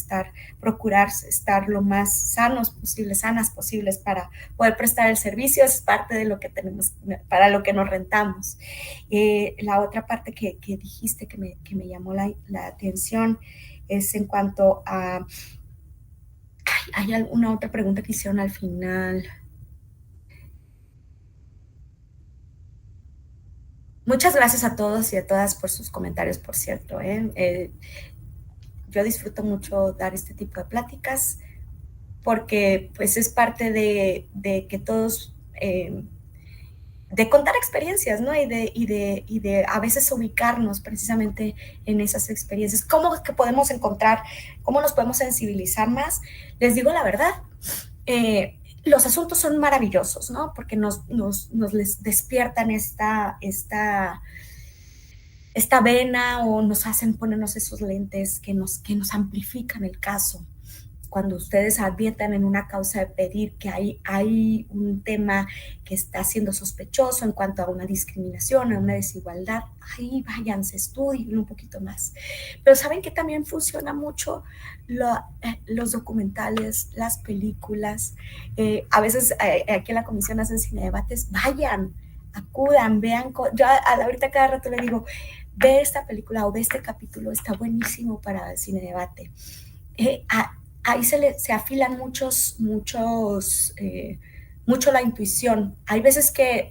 procurar estar lo más sanas posibles para poder prestar el servicio. Es parte de lo que tenemos, para lo que nos rentamos. La otra parte que dijiste que me llamó la atención es en cuanto a... Hay alguna otra pregunta que hicieron al final. Muchas gracias a todos y a todas por sus comentarios, por cierto. Yo disfruto mucho dar este tipo de pláticas porque pues es parte de que todos, de contar experiencias, ¿no? Y de a veces ubicarnos precisamente en esas experiencias. ¿Cómo es que podemos encontrar, cómo nos podemos sensibilizar más? Les digo la verdad, los asuntos son maravillosos, ¿no? Porque nos les despiertan esta vena o nos hacen ponernos esos lentes que nos amplifican el caso. Cuando ustedes adviertan en una causa de pedir que hay un tema que está siendo sospechoso en cuanto a una discriminación, a una desigualdad, ahí váyanse, estudien un poquito más. Pero saben que también funciona mucho los documentales, las películas. A veces aquí en la comisión hacen cine debates, vayan, acudan, vean. Yo ahorita cada rato le digo, ve esta película o ve este capítulo, está buenísimo para el cine debate. Ahí se afilan mucho la intuición. Hay veces que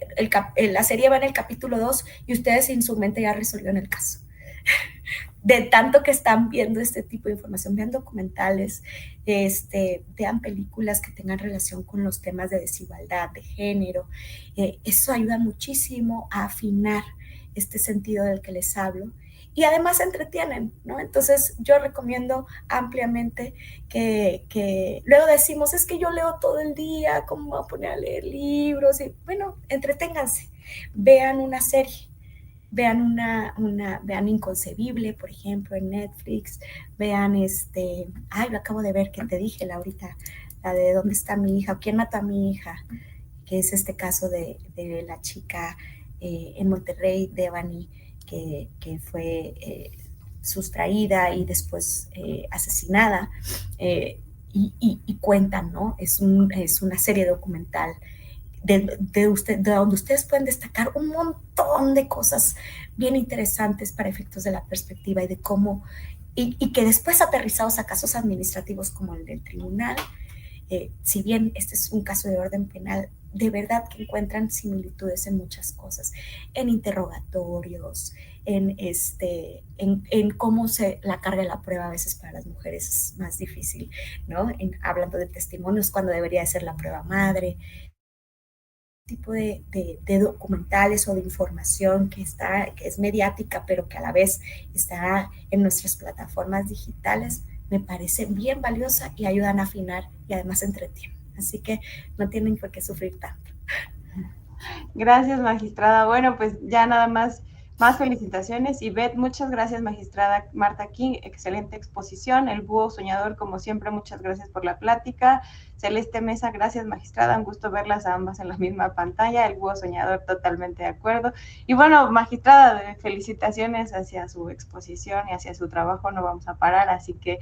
la serie va en el capítulo 2 y ustedes en su mente ya resolvieron el caso. De tanto que están viendo este tipo de información, vean documentales, vean películas que tengan relación con los temas de desigualdad, de género. Eso ayuda muchísimo a afinar este sentido del que les hablo y además se entretienen, ¿no? Entonces yo recomiendo ampliamente que luego decimos, es que yo leo todo el día, ¿cómo me voy a poner a leer libros? Y bueno, entreténganse, vean una serie. Vean vean Inconcebible, por ejemplo, en Netflix, vean lo acabo de ver que te dije, Laurita, la de ¿Dónde está mi hija? ¿Quién mató a mi hija? Que es este caso de la chica en Monterrey, Devani, que fue sustraída y después asesinada, y cuentan, ¿no? Es una serie documental de donde ustedes pueden destacar un montón de cosas bien interesantes para efectos de la perspectiva y de cómo, y que después aterrizados a casos administrativos como el del tribunal, si bien este es un caso de orden penal, de verdad que encuentran similitudes en muchas cosas, en interrogatorios, en cómo la carga de la prueba a veces para las mujeres es más difícil, ¿no? Hablando de testimonios, cuando debería de ser la prueba madre, tipo de documentales o de información que es mediática, pero que a la vez está en nuestras plataformas digitales, me parece bien valiosa y ayudan a afinar y además entretienen. Así que no tienen por qué sufrir tanto. Gracias, magistrada. Bueno, pues ya nada más felicitaciones. Y Beth, muchas gracias, magistrada Marta King. Excelente exposición. El búho soñador, como siempre, muchas gracias por la plática. Celeste Mesa, gracias, magistrada. Un gusto verlas a ambas en la misma pantalla. El búho soñador, totalmente de acuerdo. Y bueno, magistrada, felicitaciones hacia su exposición y hacia su trabajo. No vamos a parar, así que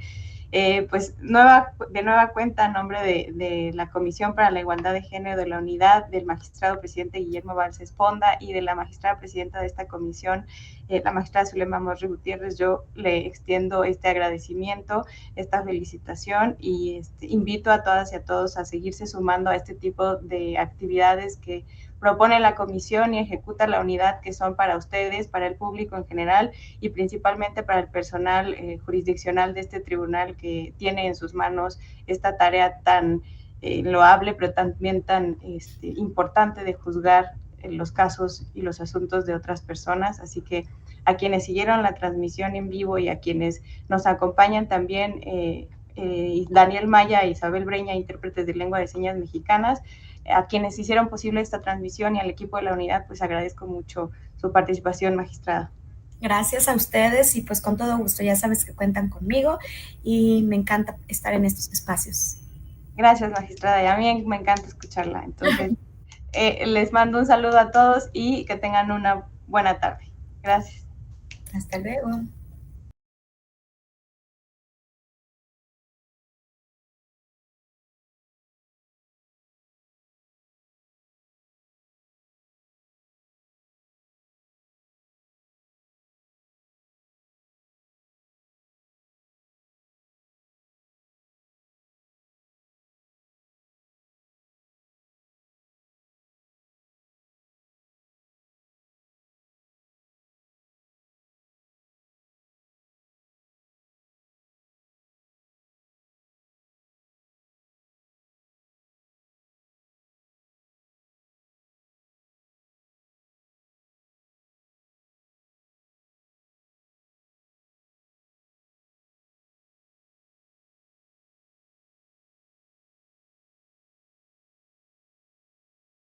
pues de nueva cuenta, en nombre de la Comisión para la Igualdad de Género de la Unidad, del magistrado presidente Guillermo Balces Ponda y de la magistrada presidenta de esta comisión, la magistrada Zulema Morri Gutiérrez, yo le extiendo este agradecimiento, esta felicitación y invito a todas y a todos a seguirse sumando a este tipo de actividades que propone la comisión y ejecuta la unidad, que son para ustedes, para el público en general y principalmente para el personal jurisdiccional de este tribunal, que tiene en sus manos esta tarea tan loable, pero también tan importante de juzgar los casos y los asuntos de otras personas. Así que a quienes siguieron la transmisión en vivo y a quienes nos acompañan también, Daniel Maya e Isabel Breña, intérpretes de lengua de señas mexicanas, a quienes hicieron posible esta transmisión y al equipo de la unidad, pues agradezco mucho su participación, magistrada. Gracias a ustedes y pues con todo gusto, ya sabes que cuentan conmigo y me encanta estar en estos espacios. Gracias, magistrada, y a mí me encanta escucharla. Entonces, les mando un saludo a todos y que tengan una buena tarde. Gracias. Hasta luego.